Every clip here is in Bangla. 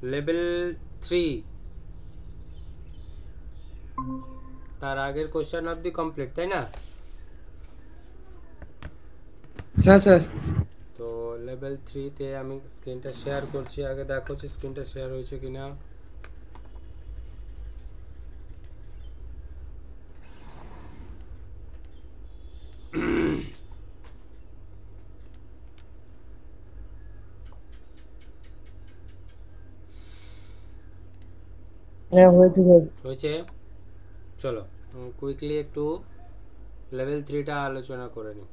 লেভেল 3 তার আগের কোশ্চেন অবধি কমপ্লিট, তাই না? হ্যাঁ স্যার। তো লেভেল 3 তে আমি স্ক্রিনটা শেয়ার করছি, আগে দেখো যে স্ক্রিনটা শেয়ার হয়েছে কিনা। হ্যাঁ হয়েছে স্যার। হয়েছে? চলো কুইকলি একটু লেভেল 3টা আলোচনা করে নিই।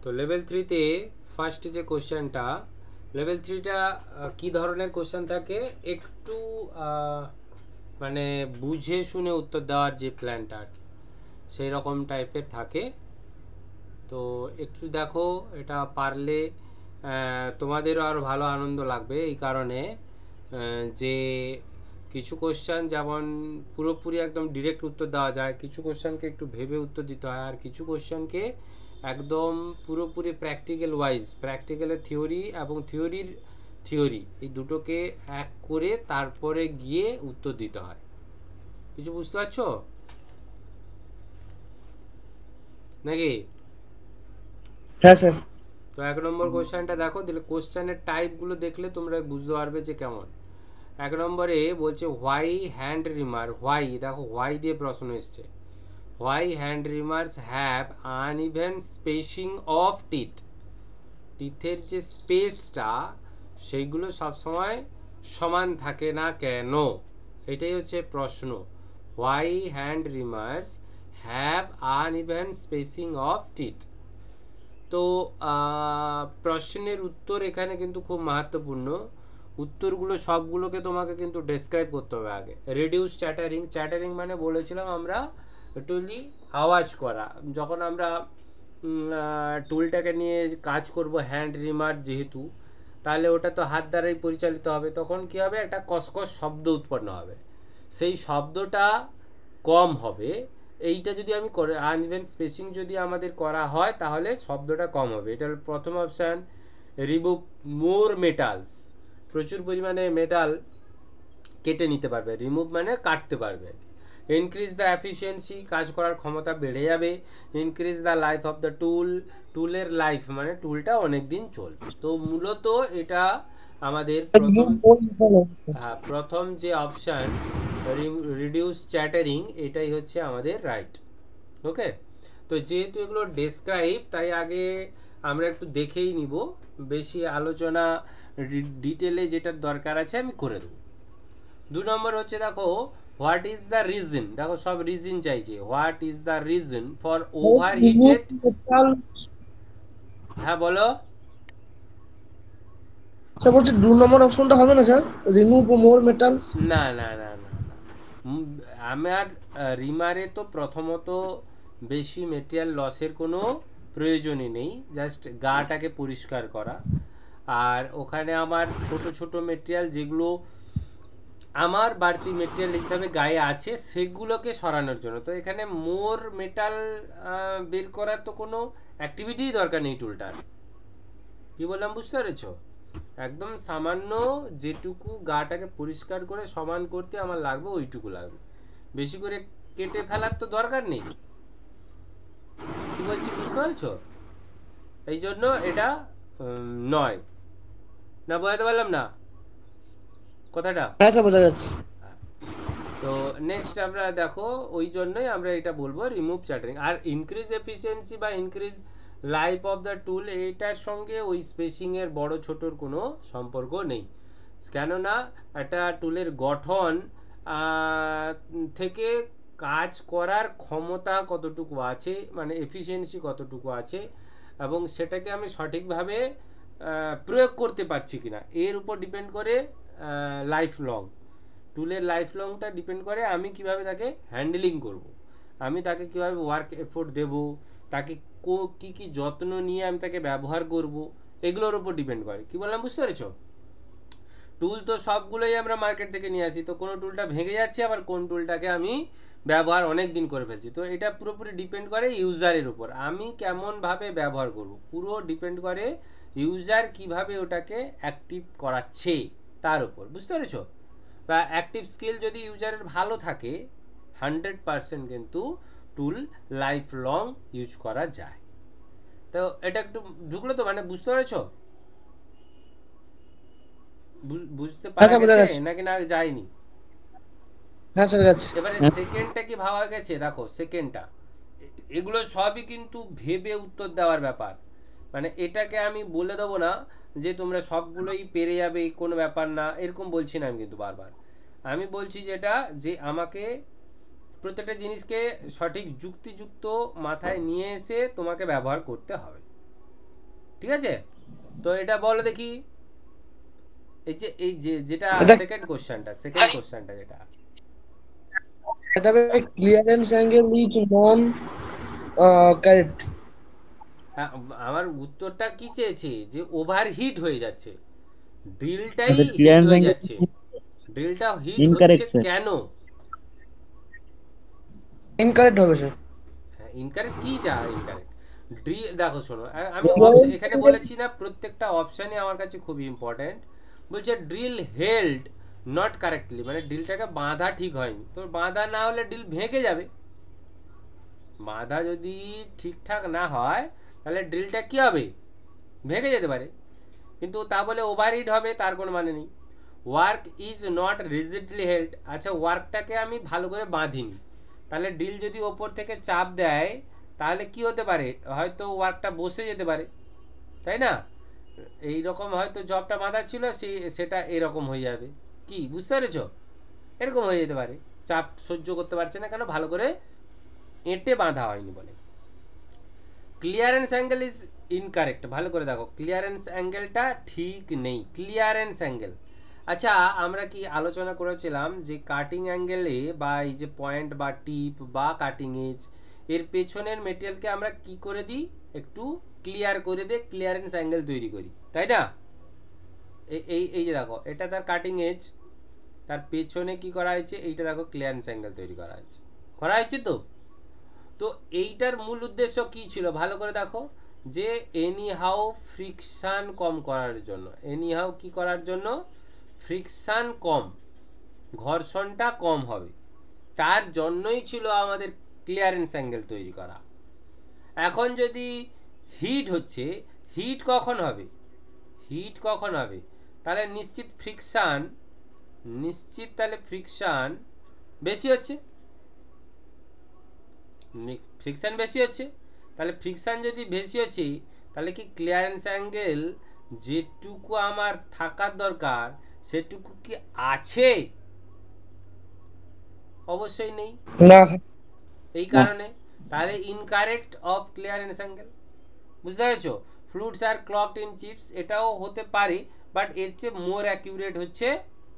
তো লেভেল 3তে ফার্স্ট যে কোশ্চেনটা, লেভেল 3টা কী ধরনের কোশ্চেন থাকে, একটু মানে বুঝে শুনে উত্তর দেওয়ার যে প্ল্যানটা আর কি, সেই রকম টাইপের থাকে। তো একটু দেখো, এটা পারলে তোমাদেরও আরও ভালো আনন্দ লাগবে। এই কারণে যে কিছু কোশ্চেন যেমন পুরোপুরি একদম ডিরেক্ট উত্তর দেওয়া যায়, কিছু কোশ্চেনকে একটু ভেবে উত্তর দিতে হয়, আর কিছু কোশ্চেনকে একদম পুরোপুরি প্র্যাকটিক্যাল ওয়াইজ, প্র্যাকটিক্যালের থিওরি এবং থিওরি এই দুটোকে এক করে তারপরে গিয়ে উত্তর দিতে হয়। কিছু বুঝতে পারছো নাকি? হ্যাঁ স্যার। তো 1 নম্বর কোশ্চেনটা দেখো, দিলে কোশ্চেনের টাইপগুলো দেখলে তোমরা বুঝতে পারবে যে কেমন। 1 নম্বরে বলছে হোয়াই হ্যান্ড রিমার, হোয়াই, দেখো হোয়াই দিয়ে প্রশ্ন এসছে। Why hand reamers have uneven spacing of teeth, টিথের যে স্পেসটা সেইগুলো সবসময় সমান থাকে না কেন, এটাই হচ্ছে প্রশ্ন। Why hand reamers have uneven spacing of teeth. তো প্রশ্নের উত্তর এখানে কিন্তু খুব মাহাত্মপূর্ণ। উত্তরগুলো সবগুলোকে তোমাকে কিন্তু ডেসক্রাইব করতে হবে আগে। রিডিউস চ্যাটারিং, চ্যাটারিং মানে বলেছিলাম আমরা টোটালি আওয়াজ করা। যখন আমরা টুলটাকে নিয়ে কাজ করব হ্যান্ড রিমার যেহেতু, তাহলে ওটা তো হাত দ্বারাই পরিচালিত হবে, তখন কি হবে, একটা কসকস শব্দ উৎপন্ন হবে, সেই শব্দটা কম হবে। এইটা যদি আমি করে আনইভেন স্পেসিং যদি আমাদের করা হয় তাহলে শব্দটা কম হবে। এটা হলো প্রথম অপশান। রিমুভ মোর মেটালস, প্রচুর পরিমাণে মেটাল কেটে নিতে পারবে, রিমুভ মানে কাটতে পারবে। ইনক্রিজ দ্য এফিসিয়েন্সি, কাজ করার ক্ষমতা বেড়ে যাবে। Increase the life of the টুল, টুলের লাইফ মানে টুলটা অনেক দিন চলবে। তো মূলত এটা আমাদের প্রথম, হ্যাঁ, প্রথম যে অপশান রিডিউস চ্যাটারিং, এটাই হচ্ছে আমাদের রাইট। ওকে, তো যেহেতু এগুলো ডেসক্রাইব, তাই আগে আমরা একটু দেখেই নিব, বেশি আলোচনা ডিটেলে যেটার দরকার আছে আমি করে দেবো। 2 নম্বর হচ্ছে দেখো হোয়াট ইজ দ্য রিজন, দেখো সব রিজন চাইছে। What is the reason for over heated, হ্যাঁ বলো। স্যার বলছি 2 নম্বর অপশনটা হবে না স্যার? রিমুভ মোর মেটালস। না না না না না, আমার রিমারে তো প্রথমত বেশি মেটেরিয়াল লসের কোনো প্রয়োজনই নেই, জাস্ট গাটাকে পরিষ্কার করা। আর ওখানে আমার ছোট ছোট মেটেরিয়াল যেগুলো আমার বাড়তি মেটেরিয়াল হিসাবে গায়ে আছে সেগুলোকে সরানোর জন্য। তো এখানে মোর মেটাল বের করার তো কোনো অ্যাক্টিভিটিই দরকার নেই টুলটার। কি বললাম বুঝতে পেরেছো? একদম সামান্য যেটুকু গাটাকে পরিষ্কার করে সমান করতে আমার লাগবে ওইটুকু লাগবে, বেশি করে কেটে ফেলার তো দরকার নেই। কি বলছি বুঝতে পারছো? এই জন্য এটা নয়। না বোঝাতে পারলাম না কথাটা? হ্যাঁ স্যার বোঝা যাচ্ছে। তো নেক্সট আমরা দেখো, ওই জন্যই আমরা এটা বলবো রিমুভ চ্যাটারিং। আর ইনক্রিজ এফিসিয়েন্সি বা ইনক্রিজ লাইফ অফ দ্য টুল, এইটার সঙ্গে ওই স্পেসিংয়ের বড় ছোটোর কোনো সম্পর্ক নেই। কেননা একটা টুলের গঠন থেকে কাজ করার ক্ষমতা কতটুকু আছে, মানে এফিসিয়েন্সি কতটুকু আছে, এবং সেটাকে আমি সঠিকভাবে প্রয়োগ করতে পারছি কিনা, এর উপর ডিপেন্ড করে লাইফ লং। টুলের লাইফ লংটা ডিপেন্ড করে আমি কিভাবে তাকে হ্যান্ডেলিং করব, আমি তাকে কিভাবে ওয়ার্ক এফোর্ট দেব, তাকে কী কী যত্ন নিয়ে আমি তাকে ব্যবহার করব, এগুলোর উপর ডিপেন্ড করে। কি বললাম বুঝতে পেরেছো? টুল তো সবগুলোই আমরা মার্কেট থেকে নিয়ে আসি, তো কোনো টুলটা ভেঙে যাচ্ছে, আবার কোন টুলটাকে আমি ব্যবহার অনেক দিন করে ফেলছি। তো এটা পুরোপুরি ডিপেন্ড করে ইউজারের উপর, আমি কেমনভাবে ব্যবহার করব, পুরো ডিপেন্ড করে ইউজার কিভাবে ওটাকে অ্যাক্টিভ করাচ্ছে। তার উপর, বুঝতে পেরেছো? বা অ্যাক্টিভ স্কিল যদি ইউজারের ভালো থাকে 100% কিন্তু টুল লাইফ লং ইউজ করা যায়। তো এটা একটু ঢুকলো তো, মানে বুঝতে পেরেছো? বুঝতে হ্যাঁ পারা স্যার বোঝা গেছে গেছে। নাকি না যায়নি? হ্যাঁ স্যার গেছে। এবারে সেকেন্ডটা কি ভাবা গেছে? দেখো সেকেন্ডটা, এগুলো সবই কিন্তু ভেবে উত্তর দেওয়ার ব্যাপার। মানে এটাকে আমি বলে দেবো না যে তোমরা সবগুলোই পেরে যাবে, কোনো ব্যাপার না, এরকম বলছি না আমি কিন্তু বারবার। আমি বলছি যেটা, যে আমাকে প্রত্যেকটা জিনিসকে সঠিক যুক্তিযুক্ত মাথায় নিয়ে এসে তোমাকে ব্যবহার করতে হবে, ঠিক আছে? তো এটা বলো দেখি, এই যে যেটা এটা সেকেন্ড কোশ্চেনটা যেটা, এটা clearance angle is non correct. আমার উত্তরটা কি চেয়েছে, যে ওভারহিট হয়ে যাচ্ছে, ড্রিলটাই আচ্ছা, হিট ক্লিয়ারেন্স হয়ে অ্যাঙ্গেল যাচ্ছে। ড্রিলটা হিট হচ্ছে ইনকারেক্ট স্যার। কেন? ইনকারেক্ট হবে স্যার। হ্যাঁ, ইনকারেক্ট কিটা ইনকারেক্ট? ড্রিল দেখো শোনো, আমি অপশন ক্লিয়ারেন্স এখানে বলেছি না, প্রত্যেকটা অপশানই আমার কাছে খুবই ইম্পর্টেন্ট। বলছে ড্রিল হেল্ড নট কারেক্টলি, মানে ড্রিলটাকে বাঁধা ঠিক হয়নি। তো বাঁধা না হলে ড্রিল ভেঙে যাবে। বাঁধা যদি ঠিকঠাক না হয় তাহলে ড্রিলটা কি হবে? ভেঙে যেতে পারে। কিন্তু তা বলে ওভারহিট হবে তার কোনো মানে নেই। ওয়ার্ক ইজ নট রিজিডলি হেল্ড, আচ্ছা ওয়ার্কটাকে আমি ভালো করে বাঁধিনি, তাহলে ড্রিল যদি ওপর থেকে চাপ দেয় তাহলে কি হতে পারে? হয়তো ওয়ার্কটা বসে যেতে পারে, তাই না? এই রকম হয়তো জবটা বাঁধা ছিল, সেটা এরকম হয়ে যাবে। কি বুঝতে পেরেছো? এরকম হয়ে যেতে পারে, চাপ সহ্য করতে পারছে না কেন, ভালো করে এঁটে বাঁধা হয়নি বলে। ক্লিয়ারেন্স অ্যাঙ্গেল ইজ ইনকারেক্ট, ভালো করে দেখো, ক্লিয়ারেন্স অ্যাঙ্গেলটা ঠিক নেই, ক্লিয়ারেন্স অ্যাঙ্গেল। আচ্ছা, আমরা কি আলোচনা করেছিলাম যে কাটিং অ্যাঙ্গেলে বা এই যে পয়েন্ট বা টিপ বা কাটিং এজ, এর পেছনের মেটেরিয়ালকে আমরা কি করে দিই? একটু ক্লিয়ার করে দিয়ে ক্লিয়ারেন্স অ্যাঙ্গেল তৈরি করি, তাই না? এই যে দেখো, এটা তার কাটিং এজ, তার পেছনে কি করা হয়েছে? এইটা দেখো ক্লিয়ারেন্স অ্যাঙ্গেল তৈরি করা হয়েছে তো। তো এইটার মূল উদ্দেশ্য কি ছিল ভালো করে দেখো, যে এনি হাউ ফ্রিকশান কম করার জন্য, এনি হাউ কি করার জন্য? ফ্রিকশান কম, ঘর্ষণটা কম হবে, তার জন্যই ছিল আমাদের ক্লিয়ারেন্স অ্যাঙ্গেল তৈরি করা। এখন যদি হিট হচ্ছে, হিট কখন হবে? হিট কখন হবে? তাহলে নিশ্চিত তাহলে ফ্রিকশান বেশি হচ্ছে, ফ্রিকশান বেশি হচ্ছে। তাহলে ফ্রিকশান যদি বেশি হচ্ছে তাহলে কি ক্লিয়ারেন্স অ্যাঙ্গেল যেটুকু আমার থাকার দরকার সেটুকু কি আছে? অবশ্যই নেই। না এই কারণে তাহলে ইনকারেক্ট অফ ক্লিয়ারেন্স অ্যাঙ্গেল, বুঝতে পেরেছো? ফ্লুইডস আর ক্লকড ইন চিপস, এটাও হতে পারে, বাট এর চেয়ে মোর অ্যাকিউরেট হচ্ছে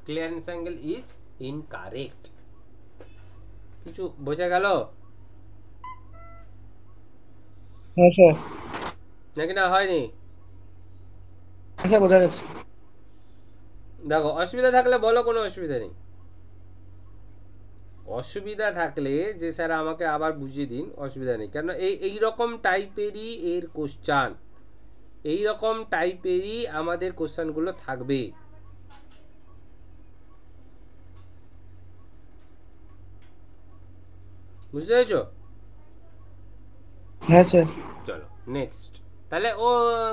ক্লিয়ারেন্স অ্যাঙ্গেল ইজ ইনকারেক্ট। কিছু বোঝা গেল হ্যাঁ স্যার। নাকি না হয়নি? আচ্ছা বোঝা গেছে। দেখো অসুবিধা থাকলে বলো, কোনো অসুবিধা নেই। অসুবিধা থাকলে যে স্যার আমাকে আবার বুঝিয়ে দিন, অসুবিধা নেই। কেন এই রকম টাইপেরই এর কোশ্চান, এই রকম টাইপেরই আমাদের কোশ্চানগুলো থাকবে। বুঝতে পেরেছো? হ্যাঁ স্যার। চলো নেক্সট, তাহলে ও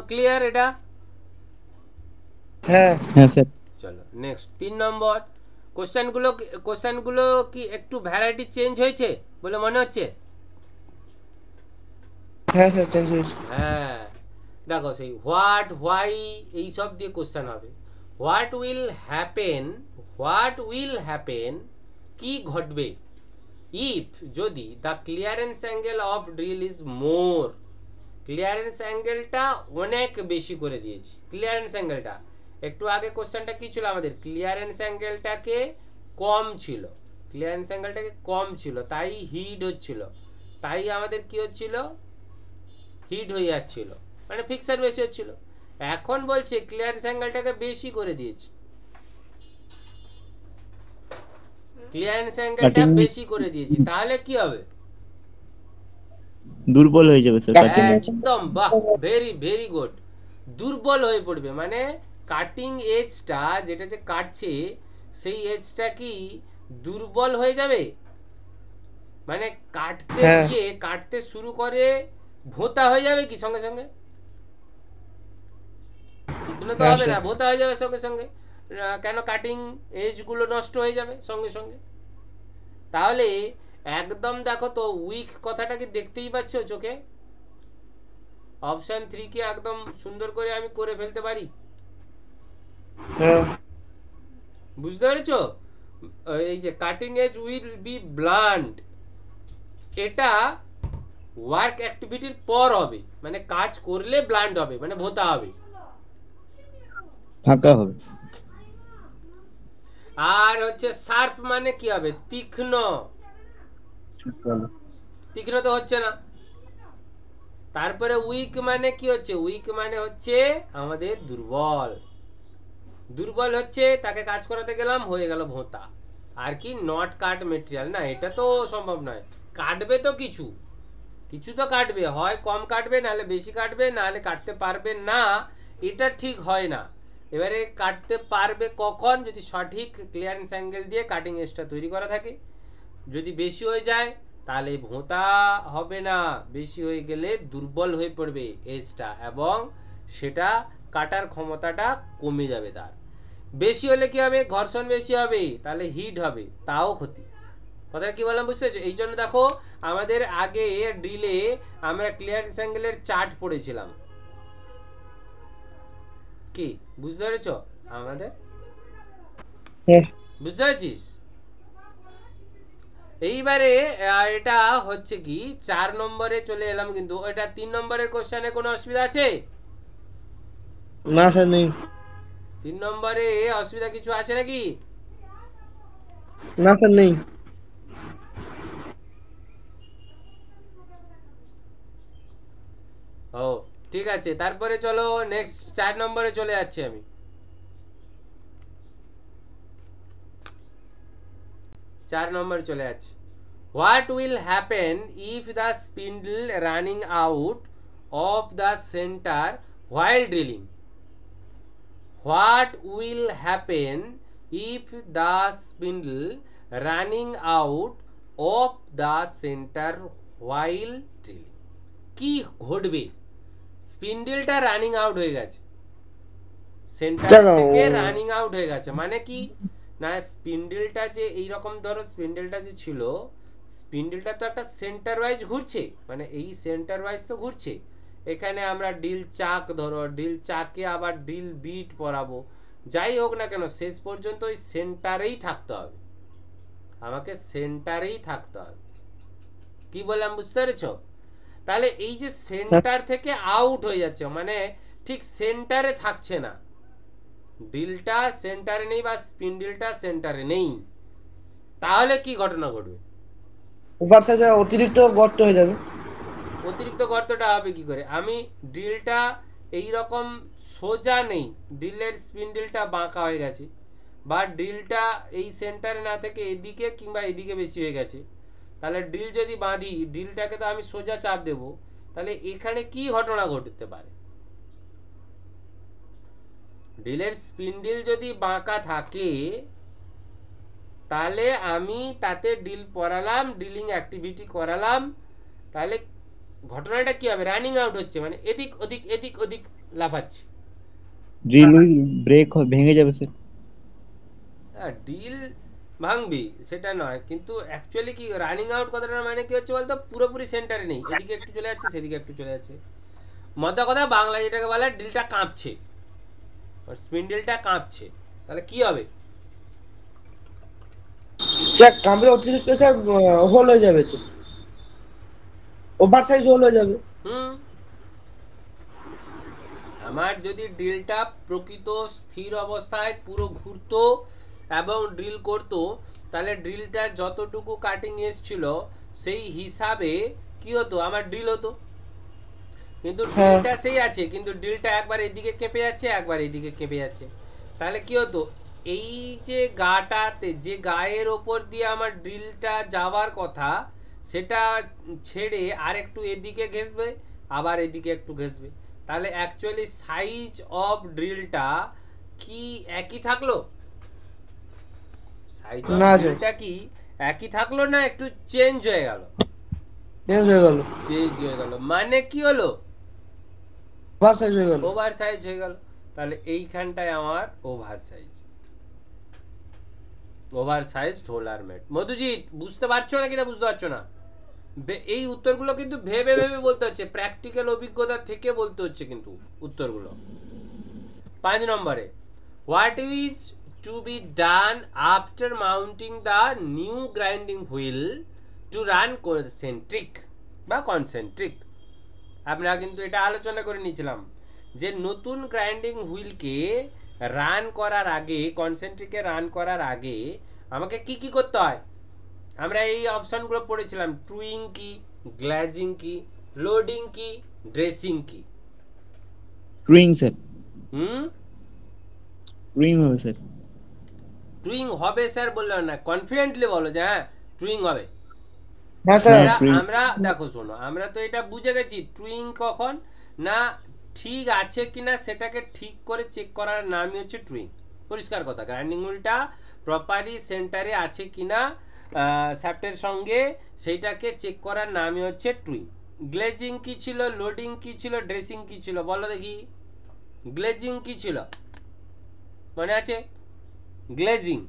ক্লিয়ার এটা? হ্যাঁ হ্যাঁ স্যার। চলো নেক্সট 3 নম্বর কোশ্চেনগুলো কি একটু ভ্যারাইটি চেঞ্জ হয়েছে বলে মনে হচ্ছে? হ্যাঁ স্যার চেঞ্জ হয়েছে। হ্যাঁ দেখো, সেই হোয়াট, হোয়াই, এই সব দিয়ে কোশ্চেন হবে। হোয়াট উইল হ্যাপেন, কি ঘটবে? ইফ, যদি the clearance angle of drill is more, clearance অ্যাঙ্গেলটা অনেক বেশি করে দিয়েছি। ক্লিয়ারেন্স অ্যাঙ্গেলটা একটু আগে কোশ্চেনটা কি ছিল আমাদের? ক্লিয়ারেন্স অ্যাঙ্গেলটাকে কম ছিল, তাই হিট হচ্ছিল, তাই আমাদের কি হচ্ছিল? হিট হয়ে যাচ্ছিল, মানে ফ্রিকশন বেশি হচ্ছিল। এখন বলছে ক্লিয়ারেন্স অ্যাঙ্গেলটাকে বেশি করে দিয়েছি, ক্লিয়ারেন্স অ্যাঙ্গেলটা বেশি করে দিয়েছি, তাহলে কি হবে? দুর্বল হয়ে যাবে স্যার কাটিং। একদম, বাহ, ভেরি ভেরি গুড। দুর্বল হয়ে পড়বে, মানে কাটিং এজটা যেটা যে কাটছে সেই এজটা কি দুর্বল হয়ে যাবে, মানে কাটতে হ্যাঁ গিয়ে কাটতে শুরু করে ভোঁতা হয়ে যাবে কি সঙ্গে সঙ্গে? তীক্ষ্ণ তো হ্যাঁ হবে না, স্যার। ভোঁতা হয়ে যাবে সঙ্গে সঙ্গে। কেন? কাটিং এজগুলো নষ্ট হয়ে যাবে সঙ্গে সঙ্গে। তাহলে একদম দেখো তো উইক কথাটা কি দেখতেই পাচ্ছ চোখে? অপশন 3 কে একদম সুন্দর করে আমি করে ফেলতে পারি। হ্যাঁ বুঝতে পেরেছো? এই যে cutting edge will be blunt, এটা ওয়ার্ক অ্যাক্টিভিটির পর হবে, মানে কাজ করলে ব্লান্ট হবে, মানে ভোঁতা হবে। ফাঁকা হবে। আর হচ্ছে শার্প মানে কি হবে? তীক্ষ্ণ। তীক্ষ্ণ তো হচ্ছে না। তারপরে উইক মানে কি হচ্ছে? উইক মানে হচ্ছে আমাদের দুর্বল। দুর্বল হচ্ছে, তাকে কাজ করাতে গেলাম, হয়ে গেল ভোঁতা। আর কি নট কাট মেটেরিয়াল, না এটা তো সম্ভব নয়। কাটবে তো কিছু, কিছু তো কাটবে, হয় কম কাটবে, নাহলে বেশি কাটবে, নাহলে কাটতে পারবে না। এটা ঠিক হয় না। এবারে কাটতে পারবে কখন? যদি সঠিক ক্লিয়ারেন্স অ্যাঙ্গেল দিয়ে কাটিং এজটা তৈরি করা থাকে। যদি বেশি হয়ে যায় তাহলে ভোঁতা হবে না, বেশি হয়ে গেলে দুর্বল হয়ে পড়বে এজটা, এবং সেটা কাটার ক্ষমতাটা কমে যাবে তার। বেশি হলে কি হবে? ঘর্ষণ বেশি হবে, তাহলে হিট হবে, তাও ক্ষতি। কথাটা কি বললাম বুঝতে পেরেছো? এই জন্য দেখো আমাদের আগে ড্রিলে আমরা ক্লিয়ারেন্স অ্যাঙ্গেলের চার্ট পড়েছিলাম। কি বুঝতে পেরেছো আমাদের? হ্যাঁ বুঝতে পেরেছিস? এইবারে এটা হচ্ছে কি 4 নম্বরে চলে এলাম, কিন্তু এটা 3 নম্বরের কোশ্চেনে কোনো অসুবিধা আছে? না স্যার নেই। 3 নম্বরে অসুবিধা কিছু আছে নাকি? না স্যার নেই। ও ঠিক আছে, তারপরে চলো নেক্সট 4 নম্বরে চলে যাচ্ছি আমি। 4 নম্বরে চলে যাচ্ছি। What will happen if the spindle running out of the centre while drilling? What will happen if the spindle running out of the center while drilling? কি ঘটবে? স্পিন্ডেলটা রানিং আউট হয়ে গেছে, সেন্টার কেন? থেকে রানিং আউট হয়ে গেছে, মানে কি না স্পিন্ডেলটা যে এইরকম ধরো স্পিন্ডেলটা যে ছিল, স্পিন্ডেলটা তো একটা সেন্টার ওয়াইজ ঘুরছে, মানে এই সেন্টার ওয়াইজ তো ঘুরছে। এখানে আমরা ডিল চাক, ধরো ডিল চাকে আবার ডিল বিট পরাবো, যাই হোক না কেন শেষ পর্যন্ত ওই সেন্টারেই থাকতে হবে, আমাকে সেন্টারেই থাকতে হবে। কি বললাম বুঝতে পেরেছো? তাহলে এই যে সেন্টার থেকে আউট হয়ে যাচ্ছে, মানে ঠিক সেন্টারে থাকছে না, ডিলটা সেন্টারে নেই বা স্পিন্ডেলটা সেন্টারে নেই, তাহলে কি ঘটনা ঘটবে? ওপার সাইডে অতিরিক্ত গর্ত হয়ে যাবে। অতিরিক্ত গর্তটা হবে কি করে? আমি ড্রিলটা এই রকম সোজা নেই, ড্রিলের স্পিন্ডেলটা বাঁকা হয়ে গেছে, বা ড্রিলটা এই সেন্টারে না থেকে এদিকে কিংবা এদিকে বেশি হয়ে গেছে, তাহলে ড্রিল যদি বাঁধি, ড্রিলটাকে তো আমি সোজা চাপ দেব, তাহলে এখানে কি ঘটনা ঘটতে পারে? ড্রিলের স্পিন্ডেল যদি বাঁকা থাকে তাহলে আমি তাতে ড্রিল পরালাম, ড্রিলিং অ্যাক্টিভিটি করালাম, তাহলে ঘটনাটা কি হবে? রানিং আউট হচ্ছে, মানে এদিক ওদিক এদিক ওদিক লাফাচ্ছে। ড্রিল ব্রেক ভেঙে যাবে স্যার। ড্রিল ভাঙবি সেটা নয়, কিন্তু অ্যাকচুয়ালি কি রানিং আউট কথাটার মানে কি হচ্ছে বলতো? পুরোপুরি সেন্টারে নেই, এদিকে একটু চলে যাচ্ছে, সেদিকে একটু চলে যাচ্ছে। মধ্যে কথা বাংলা যেটাকে বলে ড্রিলটা কাঁপছে, স্পিন্ডেলটা কাঁপছে, তাহলে কি হবে? স্যার কামড়ে অতিরিক্ত স্যার হোল হয়ে যাবে তো, ওভার সাইজ হোল হয়ে যাবে। হুম, আমার যদি ড্রিলটা প্রকৃত স্থির অবস্থায় পুরো ঘুরতো এবং ড্রিল করতো, তাহলে ড্রিলটার যতটুকু কাটিং এসছিল সেই হিসাবে কি হতো? আমার ড্রিল হতো। কিন্তু ড্রিলটা সেই আছে, কিন্তু ড্রিলটা একবার এদিকে কেঁপে যাচ্ছে, একবার এইদিকে কেঁপে যাচ্ছে, তাহলে কি হতো? এই যে গাটাতে, যে গায়ের ওপর দিয়ে আমার ড্রিলটা যাওয়ার কথা, সেটা ছেড়ে আর একটু এদিকে ঘেঁষবে, আবার এদিকে একটু ঘেঁষবে, তাহলে অ্যাকচুয়ালি সাইজ অফ ড্রিলটা কি একই থাকলো? সাইজ অফ না স্যার, হুইলটা কি একই থাকলো না একটু চেঞ্জ হয়ে গেল? চেঞ্জ হয়ে গেল, চেঞ্জ হয়ে গেল মানে কি হলো? ওভার সাইজ হয়ে গেল। ওভার সাইজ হয়ে গেল। তাহলে এইখানটায় আমার over size, over size roller mat. Madhujit বুঝতে পারছো না কিনা বুঝতে পারছো না? এই উত্তরগুলো কিন্তু ভেবে ভেবে বলতে হচ্ছে, প্র্যাকটিক্যাল অভিজ্ঞতা থেকে বলতে হচ্ছে কিন্তু উত্তরগুলো। 5 নম্বরে, what is to be done after mounting the new grinding wheel to run concentric বা কনসেন্ট্রিক? আমরা কিন্তু এটা আলোচনা করে নিয়েছিলাম যে নতুন গ্রাইন্ডিং হুইলকে রান করার আগে, কনসেন্ট্রিকে রান করার আগে আমাকে কি কি করতে হয়। আমরা এই অপশনগুলো পড়েছিলাম, ট্রুইং কি, গ্লেজিং কি, লোডিং কি, ড্রেসিং কি। টুইং স্যার, হুম, টুইং হবে স্যার। ট্রুইং হবে স্যার বললাম না, কনফিডেন্টলি বলো যে হ্যাঁ ট্রুইং হবে। হ্যাঁ স্যার, আমরা টুইং। আমরা দেখো শোনো, আমরা তো এটা বুঝে গেছি ট্রুইং কখন না ঠিক আছে কিনা সেটাকে ঠিক করে চেক করার নামই হচ্ছে ট্রুইং। পরিষ্কার কথা, গ্রাইন্ডিং হুইলটা প্রপারলি সেন্টারে আছে কিনা শ্যাফটের সঙ্গে সেইটাকে চেক করার নামই হচ্ছে ট্রুইং। গ্লেজিং কি ছিল, লোডিং কি ছিল, ড্রেসিং কি ছিল বলো দেখি। গ্লেজিং কি ছিল মনে আছে? গ্লেজিং,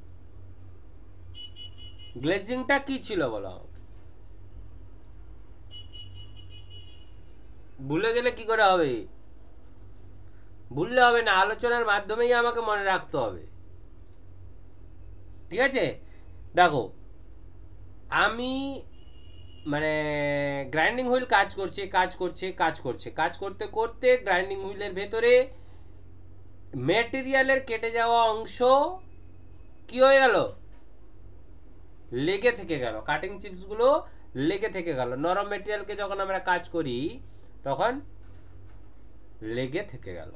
গ্লেজিংটা কি ছিল বলো আমাকে। ভুলে গেলে কি করে হবে? ভুললে হবে না, আলোচনার মাধ্যমেই আমাকে মনে রাখতে হবে, ঠিক আছে? দেখো আমি মানে গ্রাইন্ডিং হুইল কাজ করছে কাজ করছে কাজ করছে, কাজ করতে করতে গ্রাইন্ডিং হুইলের ভেতরে ম্যাটেরিয়ালের কেটে যাওয়া অংশ কি হয়ে গেল? লেগে থেকে গেল। কাটিং চিপসগুলো লেগে থেকে গেল। নরম ম্যাটেরিয়ালকে যখন আমরা কাজ করি তখন লেগে থেকে গেল।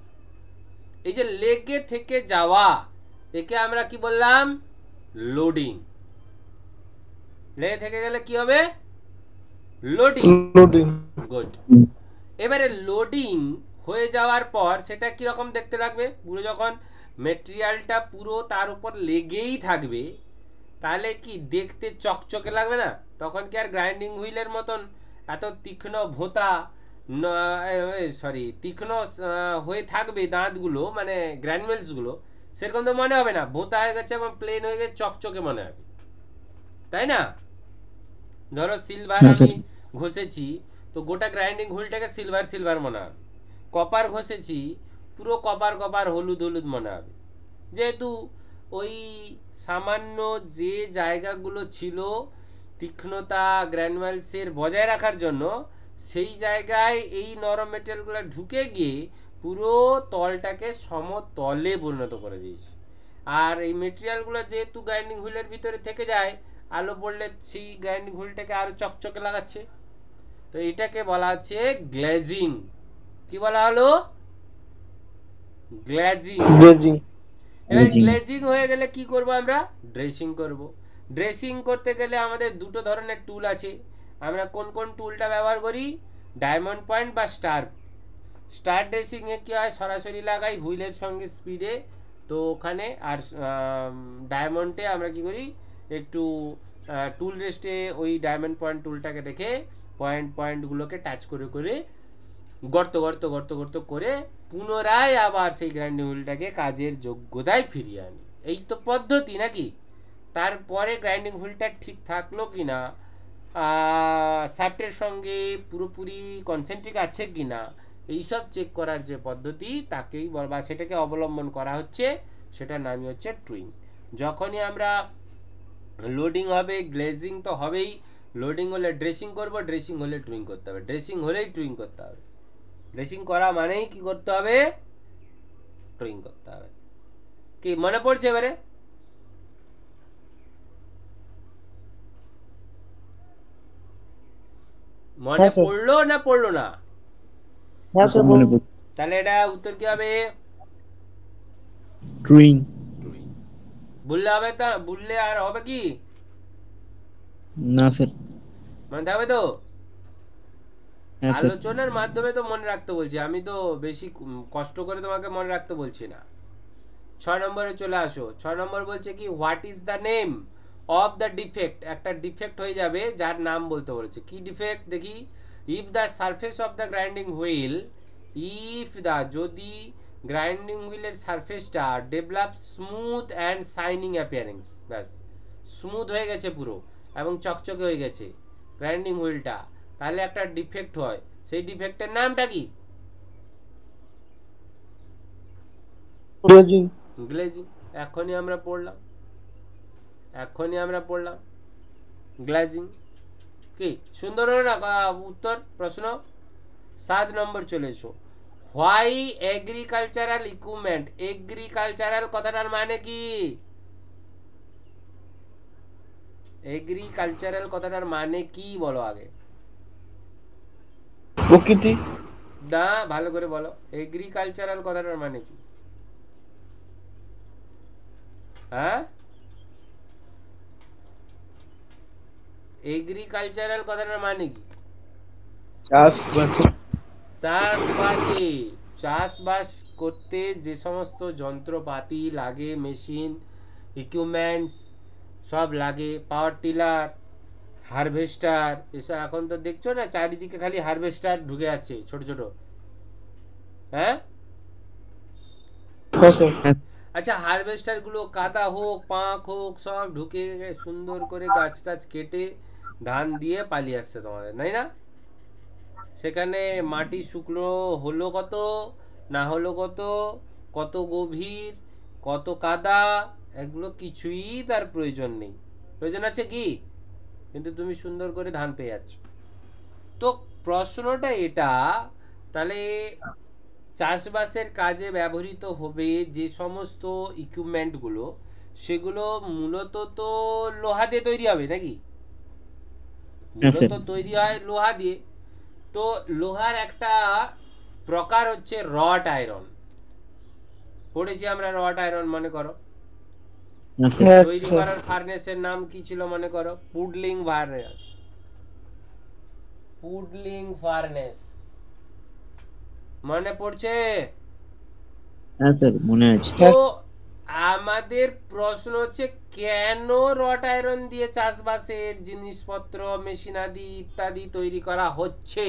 এই যে লেগে থেকে যাওয়া, একে আমরা কি বললাম? লোডিং। লেগে থেকে গেলে কি হবে? লোডিং। লোডিং। গুড। এবারে লোডিং হয়ে যাওয়ার পর সেটা কিরকম দেখতে লাগবে? পুরো যখন মেটেরিয়ালটা পুরো তার উপর লেগেই থাকবে তাহলে কি দেখতে চকচকে লাগবে না? তখন কি আর গ্রাইন্ডিং হুইলের মতন এত তীক্ষ্ণ ভোঁতা তীক্ষ্ণ হয়ে থাকবে দাঁতগুলো, মানে গ্র্যানুয়েলসগুলো, সেরকম তো মনে হবে না। ভোঁতা হয়ে গেছে এবং প্লেন হয়ে গেছে, চকচকে মনে হবে, তাই না? ধরো সিলভার হ্যাঁ, আমি স্যার। ঘষেছি তো গোটা গ্রাইন্ডিং হুইলটাকে সিলভার সিলভার মনে হবে। কপার ঘষেছি পুরো কপার কপার হলুদ হলুদ মনে হবে, যেহেতু ওই সামান্য যে জায়গাগুলো ছিল তীক্ষ্ণতা গ্র্যানুয়ালসের বজায় রাখার জন্য, সেই জায়গায় এই নরম মেটেরিয়ালগুলো ঢুকে গিয়ে পুরো তলটাকে সমতলে পরিণত করে দিয়েছে। আর এই মেটেরিয়ালগুলো যেহেতু গ্রাইন্ডিং হুইলের ভিতরে থেকে যায়, আলো পড়লে সেই গ্রাইন্ডিং হুইলটাকে আরো চকচকে লাগাচ্ছে। তো এটাকে বলা হচ্ছে গ্লেজিং। কি বলা হলো? গ্লেজিং। গ্লেজিং। এবার Glazing। গ্লেজিং হয়ে গেলে কি করব আমরা? ড্রেসিং করব। ড্রেসিং করতে গেলে আমাদের দুটো ধরনের টুল আছে। আমরা কোন কোন টুলটা ব্যবহার করি? ডায়মন্ড পয়েন্ট বা স্টার। স্টার ড্রেসিং এ কি হয়? সরাসরি লাগাই হুইলের সঙ্গে স্পিডে, তো ওখানে। আর ডায়মন্ডে আমরা কি করি? একটু টুল রেস্টে ওই ডায়মন্ড পয়েন্ট টুলটাকে রেখে পয়েন্টগুলোকে টাচ করে করে গর্ত গর্ত গর্ত গর্ত করে পুনরায় আবার সেই গ্রাইন্ডিং হুইলটাকে কাজের যোগ্যতায় ফিরিয়ে আনি। এই তো পদ্ধতি নাকি? তারপরে গ্রাইন্ডিং হুইলটা ঠিক থাকলো কি না, শ্যাফটের সঙ্গে পুরোপুরি কনসেন্ট্রিক আছে কি না, এইসব চেক করার যে পদ্ধতি তাকেই বা সেটাকে অবলম্বন করা হচ্ছে, সেটার নামই হচ্ছে ট্রুইং। যখনই আমরা লোডিং হবে, গ্লেজিং তো হবেই। লোডিং হলে ড্রেসিং করব, ড্রেসিং হলে ট্রুইং করতে হবে, ড্রেসিং হলেই ট্রুইং করতে হবে। ড্রেসিং করা মানেই কি করতে হবে? ট্রুইং করতে হবে। কি মনে পড়ছে এবারে? মনে হ্যাঁ, স্যার। পড়লো না পড়লো না? হ্যাঁ স্যার, মনে পড়ছে। তাহলে এটা উত্তর কি হবে? টুইং। ট্রুইং। বললে হবে? তা বললে আর হবে কি? না স্যার। মনে থাকবে তো? হ্যাঁ স্যার। আলোচনার মাধ্যমে তো মনে রাখতে বলছি, আমি তো বেশি কষ্ট করে তোমাকে মনে রাখতে বলছি না। 6 নম্বরে চলে আসো। 6 নম্বর বলছে কি what is the name of the defect, একটা ডিফেক্ট হয়ে যাবে যার নাম বলতে বলেছে। কি ডিফেক্ট দেখি, if the surface of the grinding wheel, if the, যদি গ্রাইন্ডিং হুইলের সারফেসটা develop smooth and shining appearance, ব্যাস স্মুথ হয়ে গেছে পুরো এবং চকচকে হয়ে গেছে গ্রাইন্ডিং হুইলটা, তাহলে একটা ডিফেক্ট হয়। সেই ডিফেক্টের নামটা কি? গ্লেজিং। গ্লেজিং। এখনই আমরা পড়লাম গ্লেজিং। কি সুন্দর হলো না উত্তর প্রশ্ন। 7 নম্বর চলে এসো। হোয়াই এগ্রিকালচারাল ইকুইপমেন্ট, এগ্রিকালচারাল কথাটার মানে কি? এগ্রিকালচারাল কথাটার মানে কি বলো আগে। প্রকৃতি। না, ভালো করে বলো এগ্রিকালচারাল কথাটার মানে কি? হ্যাঁ, এগ্রিকালচারাল কথাটার মানে কি? চাষবাসে, চাষবাস করতে যে সমস্ত যন্ত্রপাতি লাগে, মেশিন ইকুইপমেন্টস সব লাগে, পাওয়ার টিলার, হারভেস্টার, এসব এখন তো দেখছো না চারিদিকে খালি হারভেস্টার ঢুকে যাচ্ছে ছোট ছোট। হ্যাঁ, আচ্ছা হারভেস্টার গুলো কাদা হোক পাঁক হোক সব ঢুকে সুন্দর করে গাছ টাছ কেটে ধান দিয়ে পালিয়ে আসছে তোমাদের, তাই না? সেখানে মাটি শুকনো হলো কত না হলো কত, কত গভীর, কত কাদা, এগুলো কিছুই তার প্রয়োজন নেই। প্রয়োজন আছে কি? কিন্তু তুমি সুন্দর করে ধান পেয়ে যাচ্ছ। তো প্রশ্নটা এটা, তাহলে চাষবাসের কাজে ব্যবহৃত হবে যে সমস্ত ইকুইপমেন্টগুলো, সেগুলো মূলত তো লোহা দিয়ে তৈরি হবে নাকি? মূলত তৈরি হয় লোহা দিয়ে। তো লোহার একটা প্রকার হচ্ছে রড আয়রন, পড়েছি আমরা রড আয়রন, মনে করো। তৈরি করার ফার্নেসের নাম কি ছিল মনে করো? পুডলিং ফার্নেস, পুডলিং ফার্নেস, মনে পড়ছে? হ্যাঁ স্যার মনে আছে। তো আমাদের প্রশ্ন হচ্ছে কেন রড আয়রন দিয়ে চাষবাসের জিনিসপত্র মেশিনাদি ইত্যাদি তৈরি করা হচ্ছে?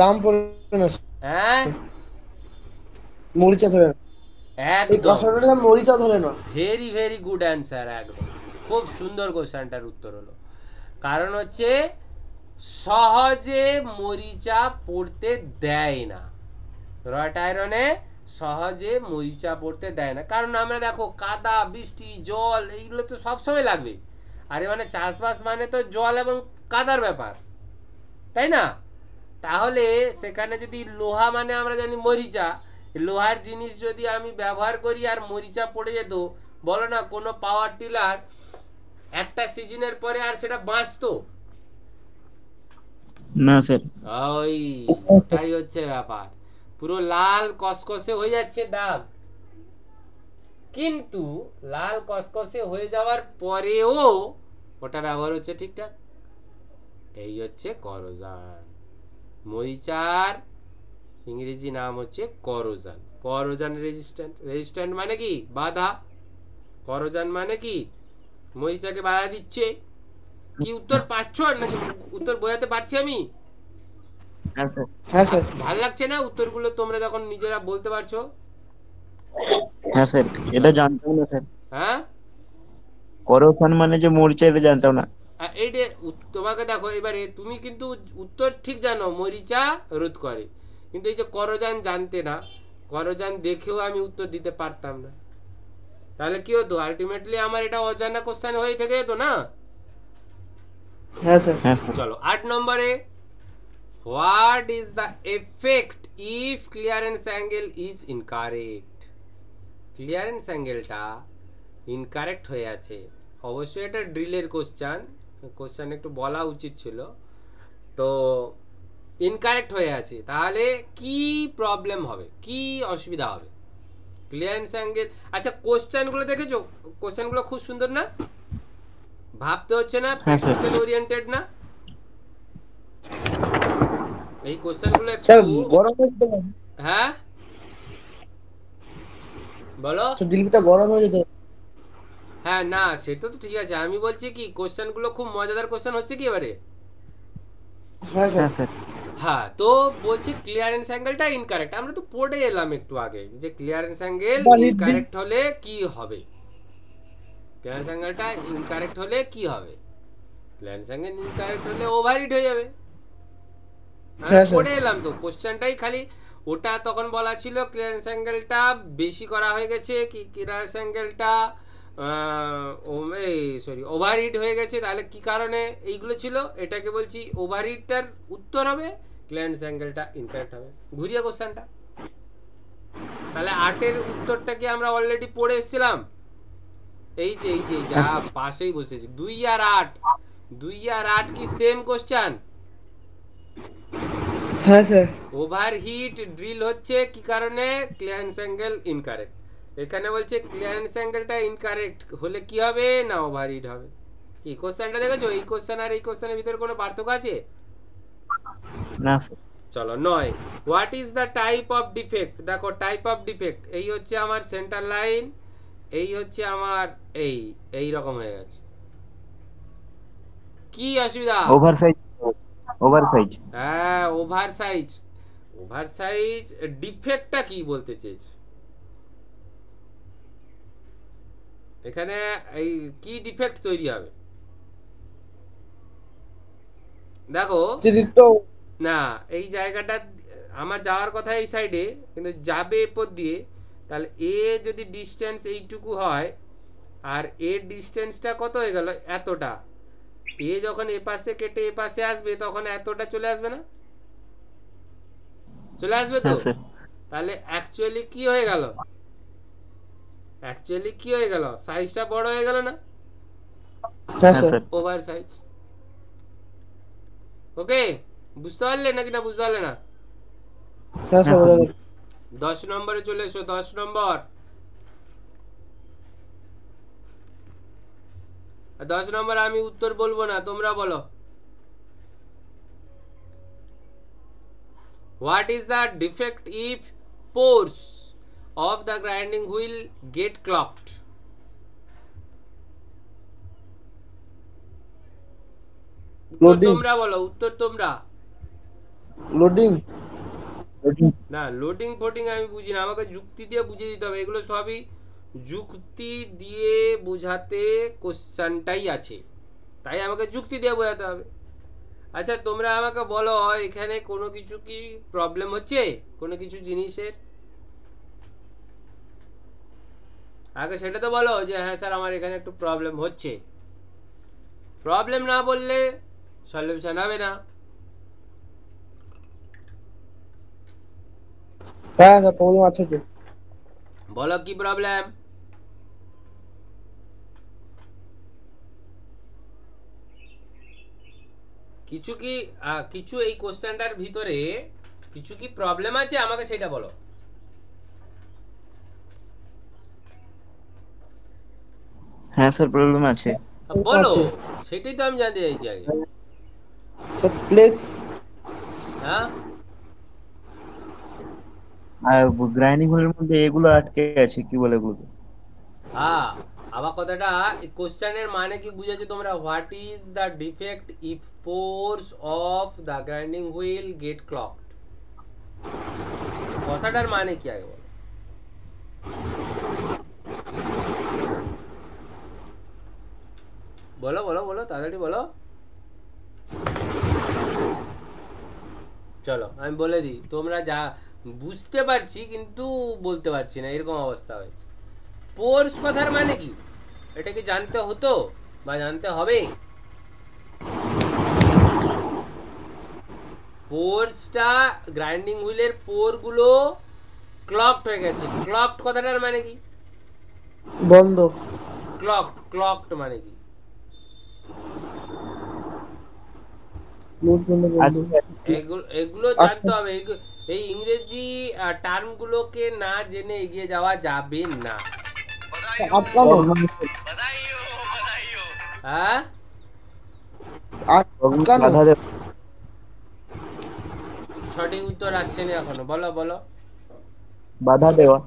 দাম পড়ে না, হ্যাঁ মরিচা ধরে না, একদম মরিচা ধরে না। ভেরি ভেরি গুড অ্যান্সার, একদম খুব সুন্দর কোশ্চেনটার উত্তর হলো। কারণ হচ্ছে সহজে মরিচা পড়তে দেয় না, রড আয়রনে সহজে মরিচা পড়তে দেয় না। কারণ আমরা দেখো কাদা বৃষ্টি জল এইগুলো তো সবসময় লাগবে, আরে মানে চাষবাস মানে তো জল এবং কাদার ব্যাপার, তাই না? তাহলে সেখানে যদি লোহা মানে আমরা জানি মরিচা, লোহার জিনিস যদি আমি ব্যবহার করি আর মরিচা পড়ে যেত, বলো না কোনো পাওয়ার টিলার একটা সিজনের পরে আর সেটা বাঁচতো না স্যার। ওইটাই হচ্ছে ব্যাপার, পুরো লাল কসকসে হয়ে যাচ্ছে দাগ, কিন্তু লাল কসকসে হয়ে যাওয়ার পরেও ওটা ব্যবহার হচ্ছে ঠিকঠাক। এই হচ্ছে করোজান। মরিচার ইংরেজি নাম হচ্ছে করোজান। করোজান রেজিস্ট্যান্ট, রেজিস্ট্যান্ট মানে কি? বাধা। করোজান মানে কি? মরিচাকে বাধা দিচ্ছে। কি উত্তর পাচ্ছ নাকি? উত্তর বোঝাতে পারছি আমি? হ্যাঁ স্যার। ভাল লাগছে না উত্তরগুলো তোমরা যখন নিজেরা বলতে পারছো? হ্যাঁ স্যার, এটা জানতাম না স্যার। হ্যাঁ, করোসান মানে যে মরিচা, এটা জানতাম না। এইটা তোমাকে দেখো এবারে তুমি কিন্তু উত্তর ঠিক জানো মরিচা রোধ করে, কিন্তু এই যে করোজান জানতে না, করোজান দেখেও আমি উত্তর দিতে পারতাম না, তাহলে কি হতো? আলটিমেটলি আমার এটা অজানা কোশ্চেন হয়ে থেকে যেত না? হ্যাঁ স্যার। চলো 8 নম্বরে, what is the effect if clearance angle is incorrect? Clearance অ্যাঙ্গেলটা ইনকারেক্ট হয়ে আছে, অবশ্যই এটা ড্রিলের কোশ্চেন একটু বলা উচিত ছিল, তো ইনকারেক্ট হয়ে আছে, তাহলে কি প্রবলেম হবে, কি অসুবিধা হবে? ক্লিয়ারেন্স অ্যাঙ্গেল, আচ্ছা কোশ্চেনগুলো দেখেছো? কোশ্চেনগুলো খুব সুন্দর না? ভাবতে হচ্ছে না? প্র্যাকটিক্যাল ওরিয়েন্টেড না? এই কোশ্চেনগুলো স্যার একটু গরম, হ্যাঁ বলো। তো জিলিপিটা গরম হয়ে যেতে হবে। হ্যাঁ না সেটা তো ঠিক আছে, আমি বলছি কি কোশ্চেনগুলো খুব মজাদার কোশ্চেন হচ্ছে কি এবারে। হ্যাঁ স্যার। হ্যাঁ স্যার। হ্যাঁ তো বলছি ক্লিয়ারেন্স অ্যাঙ্গেলটা ইনকারেক্ট, আমরা তো পড়ে এলাম একটু আগে যে clearance angle valid bill। Incorrect হলে কি হবে, ক্লিয়ারেন্স অ্যাঙ্গেলটা ইনকারেক্ট হলে কি হবে, ক্লিয়ারেন্স অ্যাঙ্গেল ইনকারেক্ট হলে ওভারহিট হয়ে যাবে। আমরা হ্যাঁ স্যার। পড়ে এলাম তো কোশ্চেনটাই খালি ওটা তখন বলা ছিল ক্লিয়ারেন্স অ্যাঙ্গেলটা বেশি করা হয়ে গেছে কি ক্লিয়ারেন্স অ্যাঙ্গেলটা এই সরি ওভারহিট হয়ে গেছে, তাহলে কি কারণে এইগুলো ছিল, এটাকে বলছি ওভারহিটটার উত্তর হবে ক্লিয়ারেন্স অ্যাঙ্গেলটা ইনকারেক্ট হবে, ঘুরিয়ে কোশ্চেনটা। তাহলে 8-এর উত্তরটাকে আমরা অলরেডি পড়ে এসেছিলাম, এই যে যা পাশেই বসেছি 2 আর 8, 2 আর 8 কি সেম কোশ্চেন। হ্যাঁ স্যার। ওভারহিট ড্রিল হচ্ছে কি কারণে, ক্লিয়ারেন্স অ্যাঙ্গেল ইনকারেক্ট। এখানে বলছে ক্লিয়ারেন্স অ্যাঙ্গেলটা ইনকারেক্ট হলে কি হবে না ওভারহিট হবে। কি কোশ্চেনটা দেখেছো, এই কোশ্চেন আর এই কোশ্চেনের ভিতরে কোনো পার্থক্য আছে? না স্যার। চলো 9, what is the type of defect. দেখো টাইপ অফ ডিফেক্ট, এই হচ্ছে আমার সেন্টার লাইন, এই হচ্ছে আমার এই রকম হয়ে গেছে, কি অসুবিধা? Over size. Over size. হ্যাঁ ওভার সাইজ। ওভার সাইজ ডিফেক্টটা কি বলতে চেয়েছে এখানে, এই কি ডিফেক্ট তৈরি হবে দেখো। অতিরিক্ত। না এই জায়গাটা আমার যাওয়ার কথা এই সাইডে, কিন্তু যাবে এরপর দিয়ে, তাহলে এ যদি ডিস্টেন্স এইটুকু হয় আর এর ডিস্টেন্সটা কত হয়ে গেল এতটা, এ যখন এ পাশে কেটে এ পাশে আসবে তখন এতটা চলে আসবে না, চলে আসবে তো। হ্যাঁ স্যার। তাহলে অ্যাকচুয়ালি কি হয়ে গেল, অ্যাকচুয়ালি কি হয়ে গেল, সাইজটা বড় হয়ে গেল না, হ্যাঁ হ্যাঁ sir. Sir. Over size. Okay বুঝতে পারলে নাকি না বুঝতে পারলে না? হ্যাঁ স্যার বোঝা গেল। 10 নম্বরে চলে এসো, 10 নম্বর। 10 নম্বর আমি উত্তর বলবো না, তোমরা বলো। What is the defect if pores of the grinding wheel get clogged. উত্তর Loading। তোমরা বলো, উত্তর তোমরা। লোডিং। না লোডিং ফোডিং আমি বুঝি না, আমাকে যুক্তি দিয়ে বুঝিয়ে দিতে হবে, এগুলো সবই যুক্তি দিয়ে বোঝাতে কোশ্চেনটাই আছে, তাই আমাকে যুক্তি দিয়ে বোঝাতে হবে। আচ্ছা তোমরা আমাকে বলো এখানে কোনো কিছু কি প্রবলেম হচ্ছে, কোনো কিছু জিনিসের, আগে সেটা তো বলো যে হ্যাঁ স্যার আমার এখানে একটু প্রবলেম হচ্ছে। প্রবলেম না বললে সলিউশন হবে না। হ্যাঁ স্যার প্রবলেম আছে যে। বলো কি প্রবলেম। কিছু কি কিছু এই কোশ্চেনটার ভিতরে কিছু কি প্রবলেম আছে আমাকে সেটা বলো। হ্যাঁ স্যার প্রবলেম আছে। বলো, আছে। সেটাই তো আমি জানতে চাইছি আগে। Sir place. হ্যাঁ আর গ্রাইন্ডিং হুইলের মধ্যে এগুলো আটকে আছে, কি বলে এগুলো? হ্যাঁ আবার কথাটা এই কোশ্চেনের মানে কি বুঝেছো তোমরা, what is the defect if pores of the grinding wheel get clogged, কথাটার মানে কি আগে বলো। বলো বলো বলো তাড়াতাড়ি বলো। চলো আমি বলে দিই, তোমরা যা বুঝতে পারছি কিন্তু বলতে পারছি না এরকম অবস্থা হয়েছে। পোর্স কথার মানে কি এটা কি জানতে হতো বা জানতে হবে? পোর্সটা গ্রাইন্ডিং হুইলের পোরগুলো ক্লকড হয়ে গেছে, ক্লকড কথাটার মানে কি, বন্ধ। ক্লকড ক্লকড মানে কি? লোড বন্ধ বন্ধ। এগুলো এগুলো জানতে হবে, এই ইংরেজি টার্মগুলোকে না জেনে এগিয়ে যাওয়া যাবে না। আটকানো। হ্যাঁ আটকানো। বাধা দেব। সঠিক উত্তর আসছে না এখনো, বলো বলো। বাধা দেওয়া।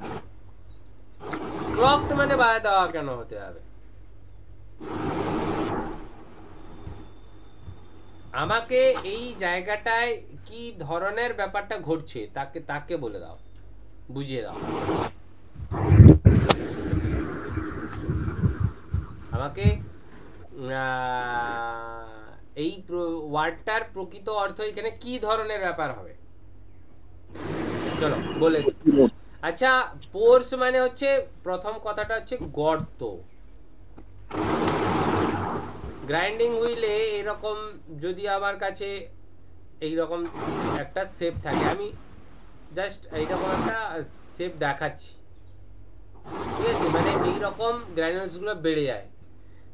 ক্লকড মানে বাধা দেওয়া কেন হতে হবে? আমাকে এই জায়গাটায় কি ধরনের ব্যাপারটা ঘটছে তাকে তাকে বলে দাও, বুঝিয়ে দাও আমাকে। এই ওয়ার্ডটার প্রকৃত অর্থ এখানে কি ধরনের ব্যাপার হবে, চলো বলে দিই। আচ্ছা, পোর্স মানে হচ্ছে, প্রথম কথাটা হচ্ছে গর্ত। গ্রাইন্ডিং হুইলে এরকম যদি আমার কাছে এইরকম একটা শেপ থাকে, আমি জাস্ট এইরকম একটা শেপ দেখাচ্ছি, ঠিক আছে, মানে এইরকম গ্রাইনুলসগুলো বেড়ে যায়।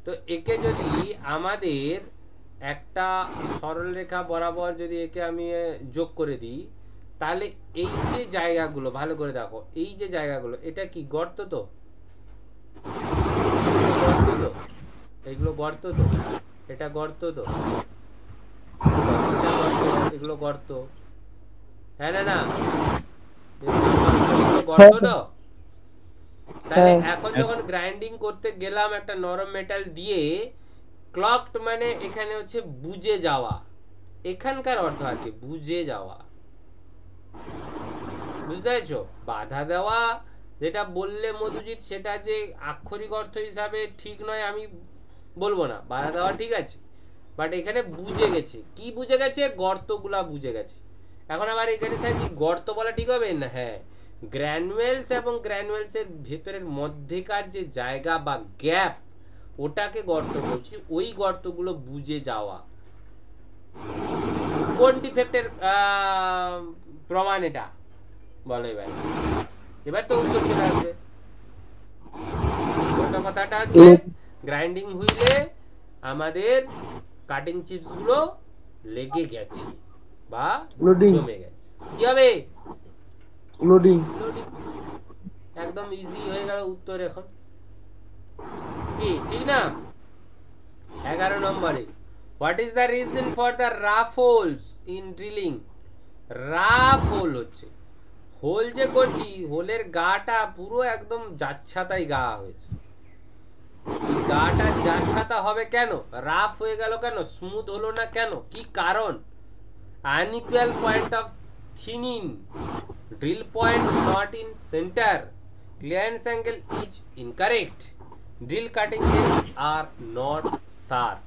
তো একে যদি আমাদের একটা সরলরেখা বরাবর যদি একে আমি যোগ করে দিই, তাহলে এই যে জায়গাগুলো ভালো করে দেখো, এই যে জায়গাগুলো, এটা কি গর্ত? তো গর্ত তো, এগুলো গর্ত তো, এটা গর্ত তো, এটা গর্ত, এগুলো গর্ত, হ্যাঁ না না, এগুলো গর্ত তো। তাহলে এখন যখন গ্রাইন্ডিং করতে গেলাম একটা নরম মেটাল দিয়ে, ক্লকড মানে এখানে হচ্ছে বুজে যাওয়া, এখানকার অর্থ আর কি বুজে যাওয়া, বুঝতে পেরেছো? বাধা দেওয়া যেটা বললে মধুজিৎ, সেটা যে আক্ষরিক অর্থ হিসাবে ঠিক নয় আমি বলবো না, বাধা দেওয়া ঠিক আছে, বাট এখানে বুঝে গেছে। কি বুঝে গেছে? গর্তগুলা বুঝে গেছে। এখন আবার এখানে স্যার কি গর্ত বলা ঠিক হবে না? হ্যাঁ, গ্র্যানুয়েলস এবং গ্র্যানুয়েলসের ভেতরের মধ্যেকার যে জায়গা বা গ্যাপ, ওটাকে গর্ত বলছি। ওই গর্তগুলো বুঝে যাওয়া। কোন ডিফেক্টের প্রমাণ এটা বলো এবার? এবার তো উত্তর চলে আসবে। কথাটা হচ্ছে গ্রাইন্ডিং হুইলে আমাদের কাটিং চিপস গুলো লেগে গেছে বা জমে গেছে। কি হবে? লোডিং। একদম ইজি হয়ে গেল উত্তর এখন, কি ঠিক না? 11 নম্বরে, what is the reason for the rough holes in drilling? Rough hole হচ্ছে হোল যে করছি, হোলের গাটা পুরো একদম যাচ্ছাতাই গা হয়েছে। গাটা যাচ্ছাতা হবে কেন? রাফ হয়ে গেল কেন? স্মুথ হলো না কেন? কি কারণ? Unequal point of thinning, drill point not in centre, clearance angle is incorrect, drill cutting edge are not sharp.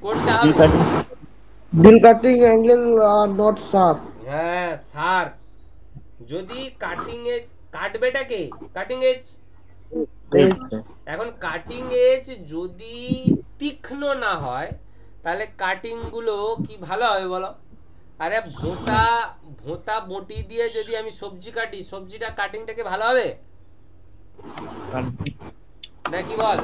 কোনটা হবে? Drill cutting angle are not sharp. হ্যাঁ, শার্প। যদি কাটিং এজ কাটবেটাকে, কাটিং এজ, এখন কাটিং এজ যদি তীক্ষ্ণ না হয় তাহলে কাটিং গুলো কি ভালো হবে বলো? আরে ভোঁতা ভোঁতা বটি দিয়ে যদি আমি সবজি কাটি, সবজিটা কাটিংটাকে ভালো হবে নাকি বল?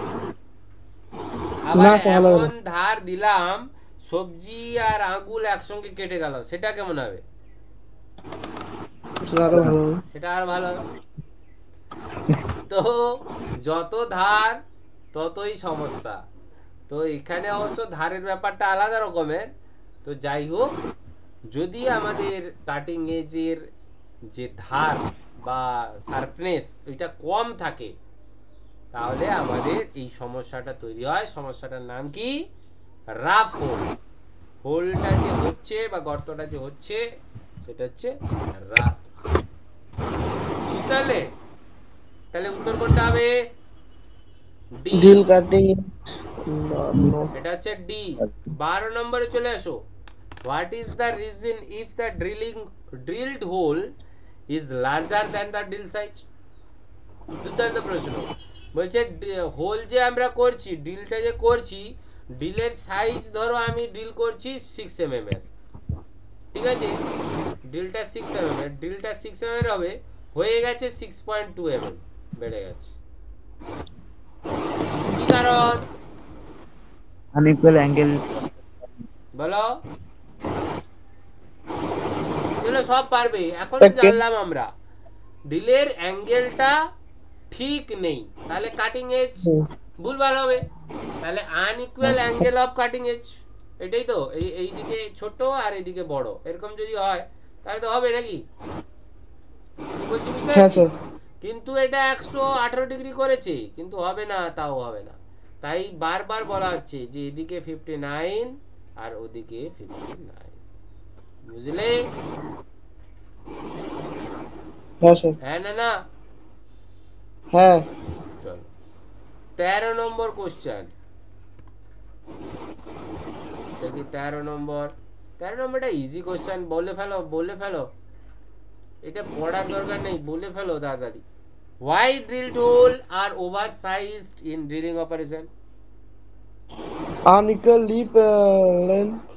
আবার এমন ধার দিলাম সবজি আর আঙ্গুল একসঙ্গে কেটে গেল, সেটা কেমন হবে? সেটা আর ভালো হবে। তো যত ধার ততই সমস্যা। তো এখানে অবশ্য ধারের ব্যাপারটা আলাদা রকমের। তো যাই হোক, যদি আমাদের কাটিং এজের যে ধার বা শার্পনেস ওইটা কম থাকে, তাহলে আমাদের এই সমস্যাটা তৈরি হয়। সমস্যাটার নাম কি? Rough whole. হোলটা যে হচ্ছে বা গর্তটা যে হচ্ছে সেটা হচ্ছে রাফ। বুঝলে? তাহলে উত্তর কোনটা হবে? Drill cutting. এটা হচ্ছে ডি। 12 নম্বরে চলে আসো। What is the reason if the drilled hole is larger than the drill size? দুর্দান্ত প্রশ্ন। বলছে হোল যে আমরা করছি, ড্রিলটা যে করছি, ড্রিলের সাইজ ধরো আমি ড্রিল করছি 6 mm এর, ঠিক আছে, ড্রিলটা 6 mm এর, ড্রিলটা 6 mm এর হবে, হয়ে গেছে 6.2 mm, বেড়ে গেছে। কি কারণ? Unequal angle. বলো, এগুলো সব পারবে। এখন জানলাম আমরা ড্রিলের অ্যাঙ্গেলটা ঠিক নেই, তাহলে কাটিং এজ ভুলভাল হবে। তাহলে unequal angle of cutting edge, এটাই তো। এই দিকে ছোট আর এইদিকে বড়, এরকম যদি হয় তাহলে তো হবে নাকি? কি বলছি বুঝতে পারছিস? কিন্তু এটা 118 ডিগ্রি করেছে, কিন্তু হবে না, তাও হবে না। তাই বারবার বলা হচ্ছে যে এদিকে 59 আর ওদিকে 59, বুঝলে? হ্যাঁ স্যার। হ্যাঁ না না? হ্যাঁ। চলো 13 নম্বর কোশ্চেন দেখি। 13 নম্বরটা ইজি কোশ্চেন, বলে ফেলো, এটা পড়ার দরকার নেই, বলে ফেলো তাড়াতাড়ি। Why drilled hole are oversized in drilling operation? Unequal lip length.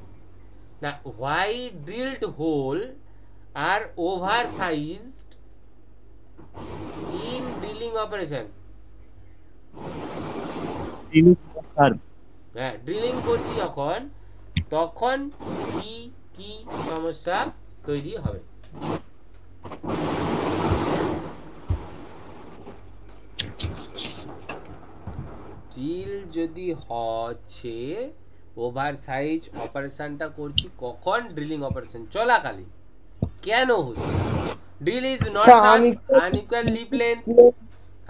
Now, why drilled hole are oversized in drilling operation? হ্যাঁ, ড্রিলিং করছি যখন, তখন কি কি সমস্যা তৈরি হবে? ড্রিল যদি হচ্ছে ওভার সাইজ অপারেশনটা করছি কখন? ড্রিলিং অপারেশন চলাকালীন। কেন হচ্ছে? Drill is not unequal lip length,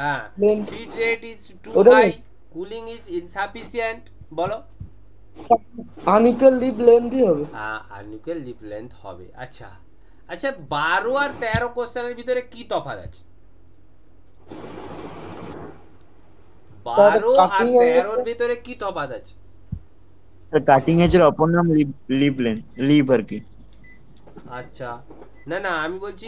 হ্যাঁ, feed rate is too high, cooling is insufficient. বলো। আনইকুয়াল লিপ লেন্থই হবে। হ্যাঁ, আনইকুয়াল লিপ লেন্থ হবে। আচ্ছা আচ্ছা, 12 আর 13 কোশ্চেনের ভিতরে কি তফাৎ আছে? 12 আর 13 ভিতরে কি তফাৎ আছে? কাটিং এজের অপর নাম লিপ আর কি। আচ্ছা, না না, আমি বলছি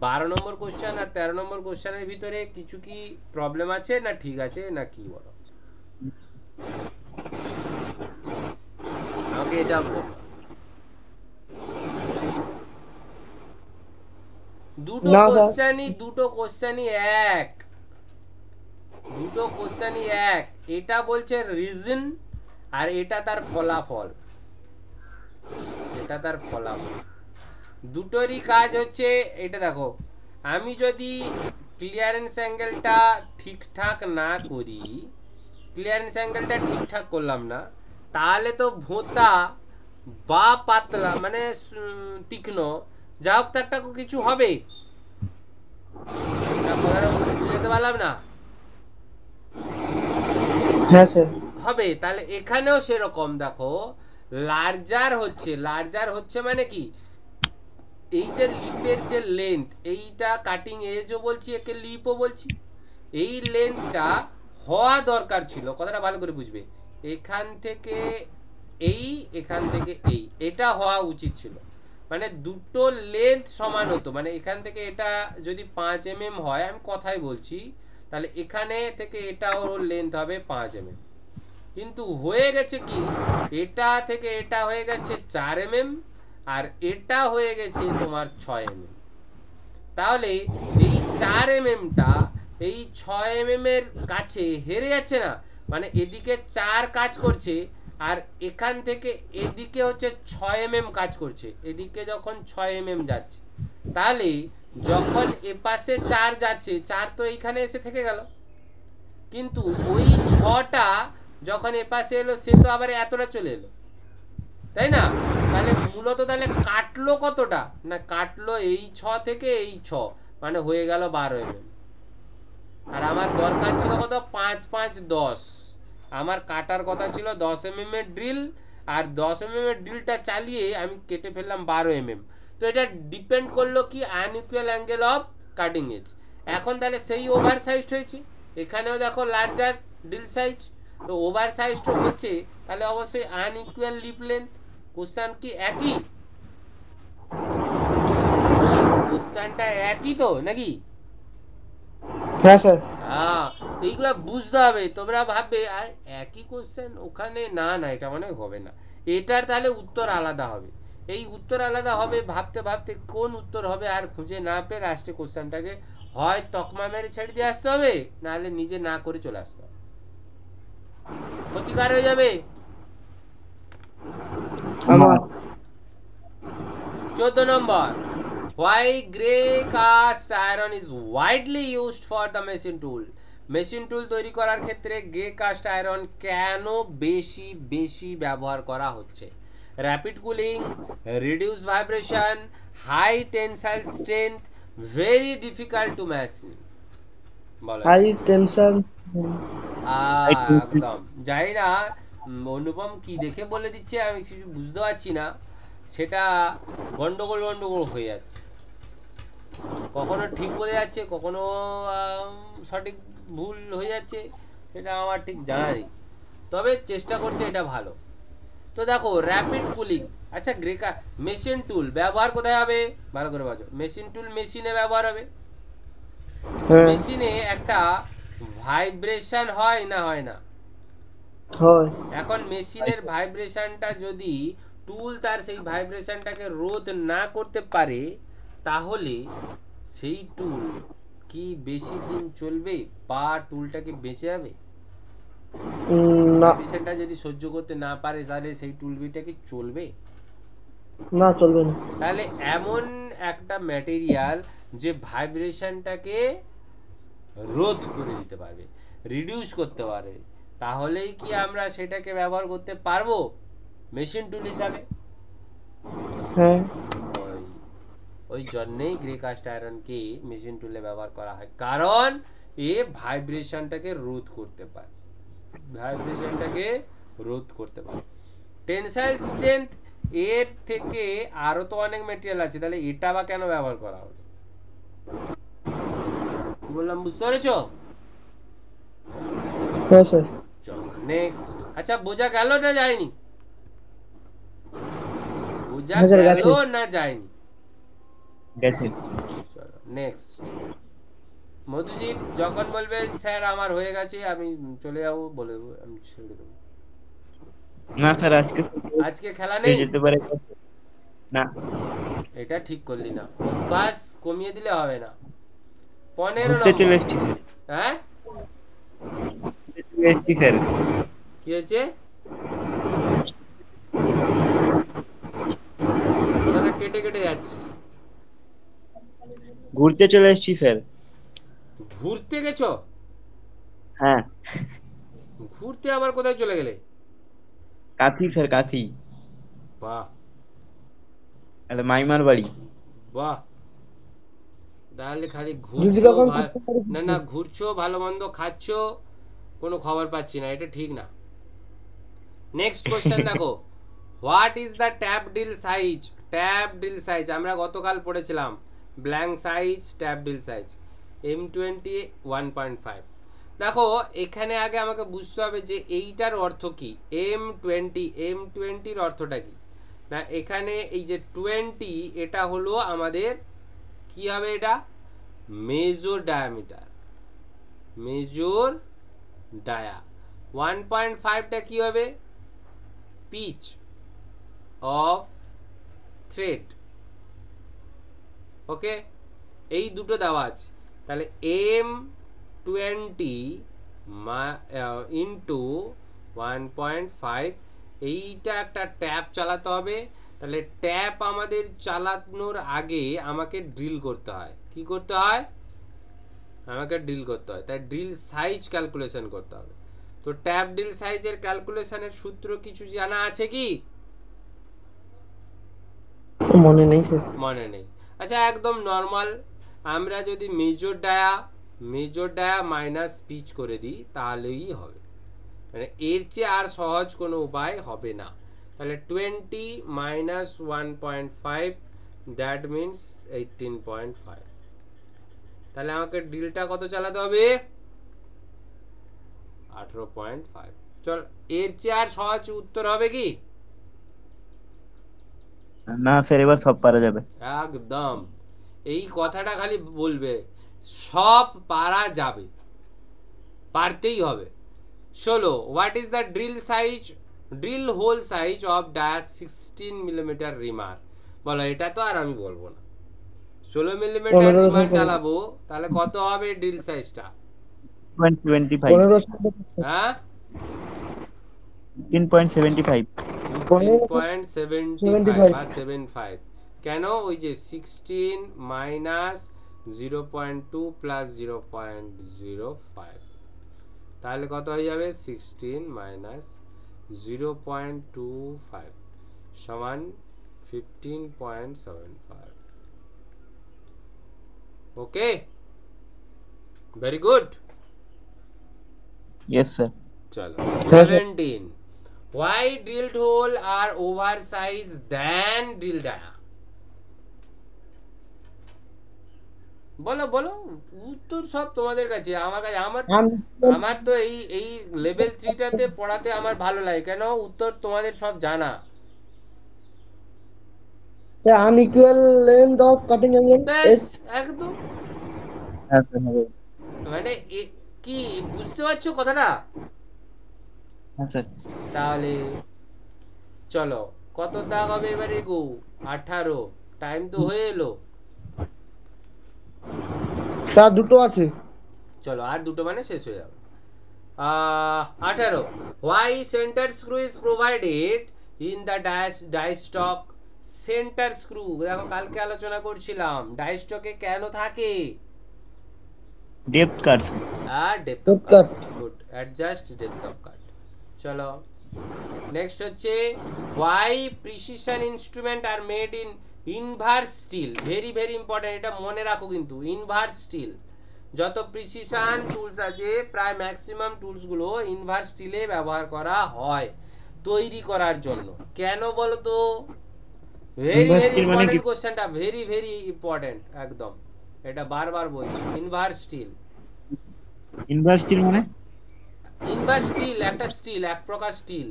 12 নম্বর কোশ্চেন আর 13 নম্বর কোশ্চেনের ভিতরে কিছু কি প্রবলেম আছে, না ঠিক আছে, না কি বলো? আমাকে এটা বলো। দুটো কোশ্চেনই এক, এটা বলছে রিজন আর এটা তার ফলাফল, দুটোরই কাজ হচ্ছে। এটা দেখো, আমি যদি ক্লিয়ারেন্স অ্যাঙ্গেলটা ঠিকঠাক না করি, ঠিকঠাক করলাম না, তাহলে তো ভোঁতা বা পাতলা মানে তীক্ষ্ণ, যা হোক তার কিছু হবে। বুঝতে পারলাম না? হ্যাঁ স্যার। হবে। তাহলে এখানেও সেরকম দেখো, লার্জার হচ্ছে মানে কি, এই যে লিপের যে লেন্থ, এইটা কাটিং এজও বলছি, একে লিপও বলছি, এই লেন্থটা হওয়া দরকার ছিল। কথাটা ভালো করে বুঝবে। এখান থেকে এটা হওয়া উচিত ছিল, মানে দুটো লেন্থ সমান হতো। মানে এখান থেকে এটা যদি 5 mm হয়, আমি কথাই বলছি, তাহলে এখানে থেকে এটা ওর লেন্থ হবে 5 mm। কিন্তু হয়ে গেছে কি, এটা থেকে এটা হয়ে গেছে 4 mm, আর এটা হয়ে গেছে তোমার 6 mm। তাহলে এই 4 mmটা এই 6 mm এর কাছে হেরে যাচ্ছে না, মানে এদিকে 4 কাজ করছে আর এখান থেকে এদিকে হচ্ছে 6 mm কাজ করছে। এদিকে যখন 6 mm যাচ্ছে, তাহলে যখন এপাশে 4 যাচ্ছে, 4 তো এইখানে এসে থেকে গেল, কিন্তু ওই 6টা যখন এপাশে এলো, সে তো আবার এতটা চলে এলো, তাই না? তাহলে মূলত তাহলে কাটলো কতটা, না কাটলো এই 6 থেকে এই 6, মানে হয়ে গেল 12 mm। আর আমার দরকার ছিল কত? 5 5 10। আমার কাটার কথা ছিল 10 mm এর ড্রিল, আর 10 mm এর ড্রিলটা চালিয়ে আমি কেটে ফেললাম 12 mm। তো এটা ডিপেন্ড করলো কি, unequal angle of cutting edge. এখন তাহলে সেই ওভার সাইজড হয়েছে, এখানেও দেখো লার্জার ড্রিল সাইজ, তো ওভার সাইজড হচ্ছে, তাহলে অবশ্যই আনইকুয়াল লিপ লেন্থ। কোশ্চেন কি একই? কোশ্চেনটা একই তো নাকি? হ্যাঁ স্যার। হ্যাঁ, এইগুলা বুঝতে হবে। তোমরা ভাববে আর একই কোশ্চেন ওখানে, না না, এটা মনে হবে না, এটার তাহলে উত্তর আলাদা হবে। এই উত্তর আলাদা হবে ভাবতে ভাবতে কোন উত্তর হবে আর খুঁজে না পেয়ে লাস্টে কোশ্চেনটাকে হয় তকমা মেরে ছেড়ে দিয়ে আসতে হবে, নাহলে নিজে না করে চলে আসতে হবে, ক্ষতিকার হয়ে যাবে। 14 নম্বর, why gray cast iron is widely used for the machine tool? Machine tool তৈরি করার ক্ষেত্রে গ্রে কাস্ট আয়রন কেন বেশি ব্যবহার করা হচ্ছে? Rapid cooling, reduce vibration, high tensile strength, very difficult to machine. বলো হাই টেনশন। একদম জানি না। অনুপম কি দেখে বলে দিচ্ছে আমি কিছু বুঝতে পারছি না, সেটা গন্ডগোল গন্ডগোল হয়ে যাচ্ছে, কখনো ঠিক বলে যাচ্ছে, কখনো সঠিক ভুল হয়ে যাচ্ছে, সেটা আমার ঠিক জানা নেই, তবে চেষ্টা করছে, এটা ভালো। তো দেখো র্যাপিড কুলিং, আচ্ছা গ্রেকা মেশিন টুল ব্যবহার কোথায় হবে, ভালো করে বাজো, মেশিন টুল মেশিনে ব্যবহার হবে। হ্যাঁ মেশিনে একটা ভাইব্রেশন হয় না হয় না? হয়। এখন মেশিনের ভাইব্রেশনটা যদি টুল তার সেই ভাইব্রেশনটাকে রোধ না করতে পারে, তাহলে সেই টুল কি বেশি দিন চলবে, বা টুলটা কি বেঁচে যাবে? না, ভাইব্রেশনটা যদি সহ্য করতে না পারে, তাহলে সেই টুলবিটা কি চলবে? না চলবে না। তাহলে এমন একটা ম্যাটেরিয়াল যে ভাইব্রেশনটাকে রোধ করে দিতে পারবে, রিডিউস করতে পারবে, তাহলেই কি আমরা সেটাকে ব্যবহার করতে পারবো মেশিন টুল হিসাবে। হ্যাঁ ওই ওই জন্যেই গ্রে কাস্ট আয়রনকে মেশিন টুলে ব্যবহার করা হয়, কারণ এ ভাইব্রেশনটাকে রোধ করতে পারে, ভাইব্রেশনটাকে রোধ করতে পারে। টেনসাইল স্ট্রেংথ এর থেকে আরো তো অনেক মেটেরিয়াল আছে, তাহলে এটা বা কেন ব্যবহার করা হলো, কি বললাম বুঝতে পেরেছো? হ্যাঁ স্যার। চলো নেক্সট। আচ্ছা বোঝা গেল না যায়নি? বোঝা হ্যাঁ স্যার গেল গেছে। না যায়নি? গেছে। চলো নেক্সট। মধুজিৎ যখন বলবে স্যার আমার হয়ে গেছে আমি চলে যাবো, বলে দেবো, আমি ছেড়ে দেবো। না স্যার আজকে আজকে খেলা হয়ে নেই? যেতে পারে। না, এটা ঠিক করলি না, অভ্যাস কমিয়ে দিলে হবে না। 15 ঘুরতে চলে নম্বর। এসছি স্যার। হ্যাঁ ঘুরতে চলে এসছি স্যার। কি হয়েছে? কথাটা কেটে কেটে যাচ্ছে। ঘুরতে চলে এসছি স্যার। ঘুরতে গেছো? হ্যাঁ, ঘুরতে আবার কোথায় চলে গেলে? কাথি স্যার, কাথি। বাহ আরে মাইমার বাড়ি। বাহ, তাহলে খালি যদি ঘুরছো কখন ভাল, করতে পারি না না ঘুরছো ভালো মন্দ খাচ্ছো, কোনো খবর পাচ্ছি না, এটা ঠিক না। নেক্সট কোশ্চেন দেখো, what is the tap drill size? Tap drill size আমরা গতকাল পড়েছিলাম, blank size, tap drill size, M20 1.5। দেখো এখানে আগে আমাকে বুঝতে হবে যে এইটার অর্থ কি, M20 অর্থটা কি। না এখানে এই যে 20, এটা হলো আমাদের কি হবে, এটা মেজর ডায়ামিটার, মেজর ডায়া। 1.5টা কি হবে, পিচ অফ থ্রেড। ওকে, এই দুটো দেওয়া আছে, তাহলে M20 ইন্টু 1.5, এইটা একটা ট্যাপ চালাতে হবে। তাহলে ট্যাপ আমাদের চালানোর আগে আমাকে ড্রিল করতে হয়, কি করতে হয়, আমাকে ড্রিল করতে হয়, তাই ড্রিল সাইজ ক্যালকুলেশন করতে হবে। তো ট্যাপ ড্রিল সাইজের ক্যালকুলেশনের সূত্র কিছু জানা আছে কি? মনে নেই স্যার। মনে নেই? আচ্ছা একদম নর্মাল, আমরা যদি মেজর ডায়া মাইনাস পিচ করে দিই তাহলেই হবে, মানে এর চেয়ে আর সহজ কোনো উপায় হবে না। তাহলে 20 মাইনাস 1.5, দ্যাট মিনস 18.5। তাহলে আমাকে ড্রিলটা কত চালাতে হবে, 18.5। চল, এর চেয়ে আর সহজ উত্তর হবে কি? না স্যার, এবার সব পারা যাবে। একদম, এই কথাটা খালি বলবে, সব পারা যাবে, পারতেই হবে। 16, what is the drill size, drill hole size of dias 16 millimetre reamer? বলো, এটা তো আর আমি বলবো না। 16 মিলিমিটার 15 রিমার স্যার। চালাবো, তাহলে কত হবে ড্রিল সাইজটা? 25, 15 হ্যাঁ 15.75। 15.75 15.75। বা 75। কেন, ওই যে 16 মাইনাস 0.2 প্লাস 0.05, তাহলে কত হয়ে যাবে, 16 মাইনাস 0.25 সমান 15.75। ওকে, ভেরি গুড। Yes sir. চলো হ্যাঁ, 17, why drilled hole are oversized than drilled dia? বলো বলো, উত্তর সব তোমাদের কাছে, আমার কাছে আমার আমার তো এই এই লেভেল 3টাতে পড়াতে আমার ভালো লাগে, কেন উত্তর তোমাদের সব জানা। unequal length of cutting angle ব্যাস, is একদম। हाँ सर हाँ মানে কি বুঝতে পারছো কথাটা? सर। তাহলে চলো, কত দাগ হবে এবারে গো? 18। টাইম তো হয়ে এলো। তার দুটো আছে। চলো আর দুটো মানে শেষ হয়ে যাবে। 18, why center screw is provided in the die stock? Center screw, দেখো কালকে আলোচনা করছিলাম ডাই স্টকে কেন থাকে। Depth card sir. আর depth of Depth cut, cut। Good, adjust depth of cut. চলো নেক্সট হচ্ছে, why precision instrument are made in inverse steel? Very very important, এটা মনে রাখো কিন্তু। ইনভার্স স্টিল, যত প্রিসিশন টুলস আছে প্রায় ম্যাক্সিমাম টুলসগুলো ইনভার্স স্টিলে ব্যবহার করা হয় তৈরি করার জন্য। কেন বলো তো? ভেরি Inverse ভেরি steel মানে ইম্পর্টেন্ট কি? কোশ্চেনটা, ভেরি ভেরি ইম্পর্টেন্ট একদম। এটা বারবার বলছি, ইনভার্স স্টিল। इनवर्स स्टील माने? ইনভার্স স্টিল একটা স্টিল, এক প্রকার স্টিল।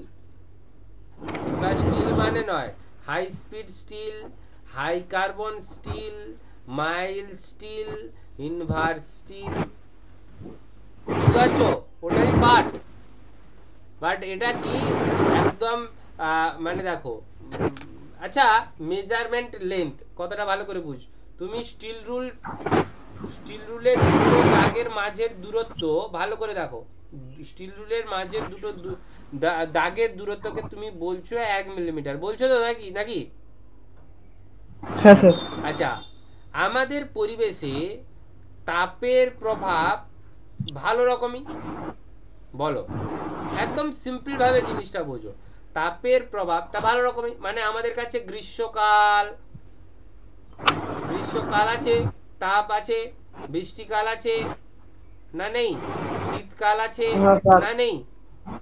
ইনভার্স স্টিল মানে নয় high speed steel, high carbon steel, mild steel, inverse steel, বুঝতে পারছো? ওটাই পার্ট। বাট এটা কি একদম মানে দেখো, আচ্ছা মেজারমেন্ট লেন্থ কথাটা ভালো করে বুঝ। তুমি স্টিল রুলের দুটো দাগের মাঝের দূরত্ব ভালো করে দেখো। স্টিল রুলের মাঝের দুটো দাগের দূরত্বকে তুমি বলছো 1 মিলিমিটার, বলছো তো নাকি নাকি? হ্যাঁ স্যার। আচ্ছা, আমাদের পরিবেশে তাপের প্রভাব ভালো রকমই, বলো একদম সিম্পল ভাবে জিনিসটা বোঝো। তাপের প্রভাবটা ভালো রকমই, মানে আমাদের কাছে গ্রীষ্মকাল আছে, তাপ আছে, বৃষ্টিকাল আছে না নেই, শীতকাল আছে না নেই,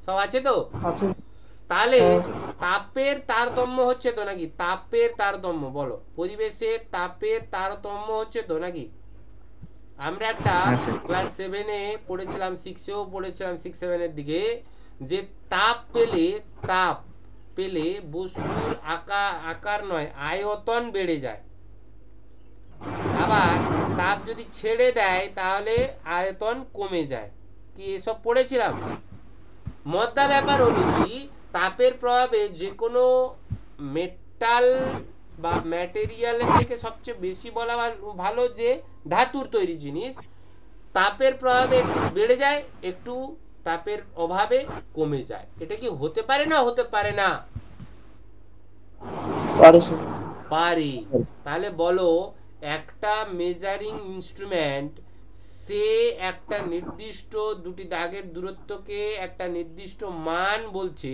সব আছে তো। আছে। তাহলে হ্যাঁ। তাপের তারতম্য হচ্ছে তো নাকি? তাপের তারতম্য বলো, পরিবেশে তাপের তারতম্য হচ্ছে তো নাকি? আমরা একটা হ্যাঁ স্যার। ক্লাস 7-এ পড়েছিলাম, 6-এও পড়েছিলাম, 6-7-এর দিকে, যে তাপ পেলে বস্তুর আকার নয় আয়তন বেড়ে যায়, আবার তাপ যদি ছেড়ে দেয় তাহলে আয়তন কমে যায়। কি এসব পড়েছিলাম? মদ্দা ব্যাপার হলো কি, তাপের প্রভাবে যে কোনো মেটাল বা ম্যাটেরিয়ালের থেকে সবচেয়ে বেশি বলা ভালো যে ধাতুর তৈরি জিনিস তাপের প্রভাবে একটু বেড়ে যায়, একটু তাপের অভাবে কমে যায়। এটা কি হতে পারে না? হতে পারে না? পারে স্যার। পারি। তাহলে বলো, একটা মেজারিং ইনস্ট্রুমেন্ট সে একটা নির্দিষ্ট দুটি দাগের দূরত্বকে একটা নির্দিষ্ট মান বলছে,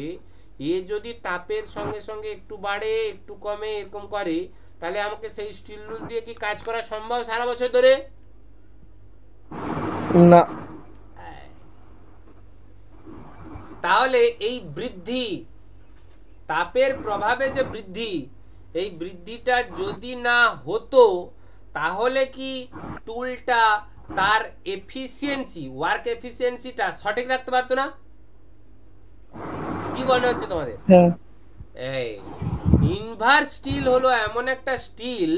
এ যদি তাপের সঙ্গে সঙ্গে একটু বাড়ে একটু কমে এরকম করে, তাহলে আমাকে সেই স্টিল রুল দিয়ে কি কাজ করা সম্ভব সারা বছর ধরে? না। তাহলে এই বৃদ্ধি, তাপের প্রভাবে যে বৃদ্ধি, এই বৃদ্ধিটা যদি না হতো তাহলে কি টুলটা তার ওয়ার্ক এফিসিয়েন্সিটা সঠিক রাখতে পারতো না? কি মনে হচ্ছে তোমাদের? হ্যাঁ। এই ইনভার্স স্টিল হলো এমন একটা স্টিল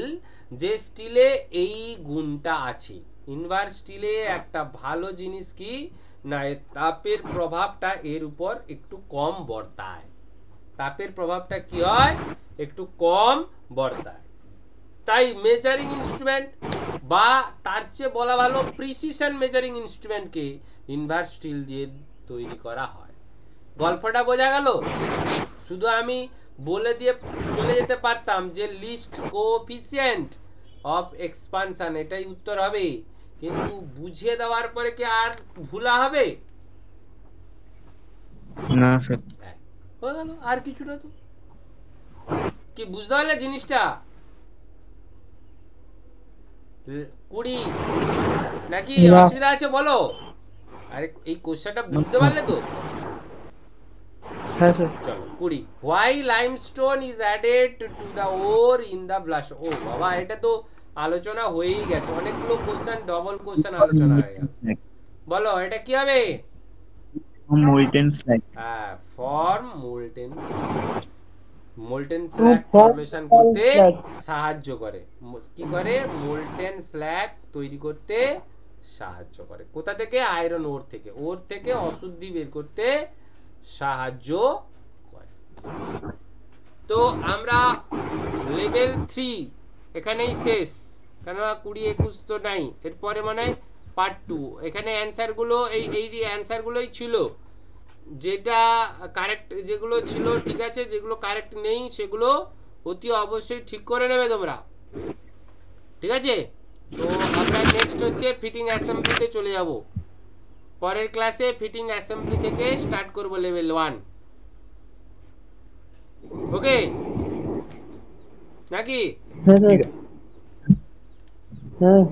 যে স্টিলে এই গুণটা আছে। ইনভার্স স্টিলে একটা ভালো জিনিস কি না, তাপের প্রভাবটা এর উপর একটু কম বর্তায়। তাপের প্রভাবটা কি হয়? একটু কম বর্তায়। তাই মেজারিং ইনস্ট্রুমেন্ট বা তার চেয়ে বলা ভালো প্রিসিশন মেজারিং ইনস্ট্রুমেন্টকে ইনভার্স স্টিল দিয়ে তৈরি করা হয়। গল্পটা বোঝা গেল? শুধু আমি বলে দিয়ে চলে যেতে পারতাম যে লিস্ট কোএফিসিয়েন্ট অফ এক্সপানশন, এটাই উত্তর হবে, কিন্তু বুঝিয়ে দেওয়ার পরে কি আর ভুলা হবে? না স্যার। হয়ে গেল, আর কিছু না তো। কি বুঝতে পারলে জিনিসটা? 20 নাকি না। অসুবিধা আছে বলো? আরে এই কোশ্চেনটা বুঝতে পারলে তো? হ্যাঁ স্যার। চলো 20 why limestone is added to the ore in the blast. ও বাবা, এটা তো আলোচনা হয়েই গেছে, অনেকগুলো কোশ্চেন, ডবল কোশ্চেন আলোচনা হয়ে গেল। বলো এটা কি হবে? Molten slag. হ্যাঁ, form molten slag. Molten to slag form formation করতে স্ল্যাগ। সাহায্য করে। কি করে? মোল্টেন স্ল্যাগ তৈরি করতে সাহায্য করে। কোথা থেকে? আয়রন ওর থেকে। ওর থেকে অশুদ্ধি বের করতে সাহায্য করে। তো আমরা লেভেল 3 এখানেই শেষ, কেননা 20-21 তো নাই, এরপরে মানে পার্ট 2। এখানে অ্যান্সারগুলো এই অ্যান্সারগুলোই ছিল, যেটা কারেক্ট যেগুলো ছিল ঠিক আছে, যেগুলো কারেক্ট নেই সেগুলো অতি অবশ্যই ঠিক করে নেবে তোমরা, ঠিক আছে? তো আমরা নেক্সট হচ্ছে ফিটিং অ্যাসেম্বলিতে চলে যাব। পরের ক্লাসে ফিটিং অ্যাসেম্বলি থেকে স্টার্ট করব লেভেল 1। ওকে নাকি? হ্যাঁ স্যার। হ্যাঁ।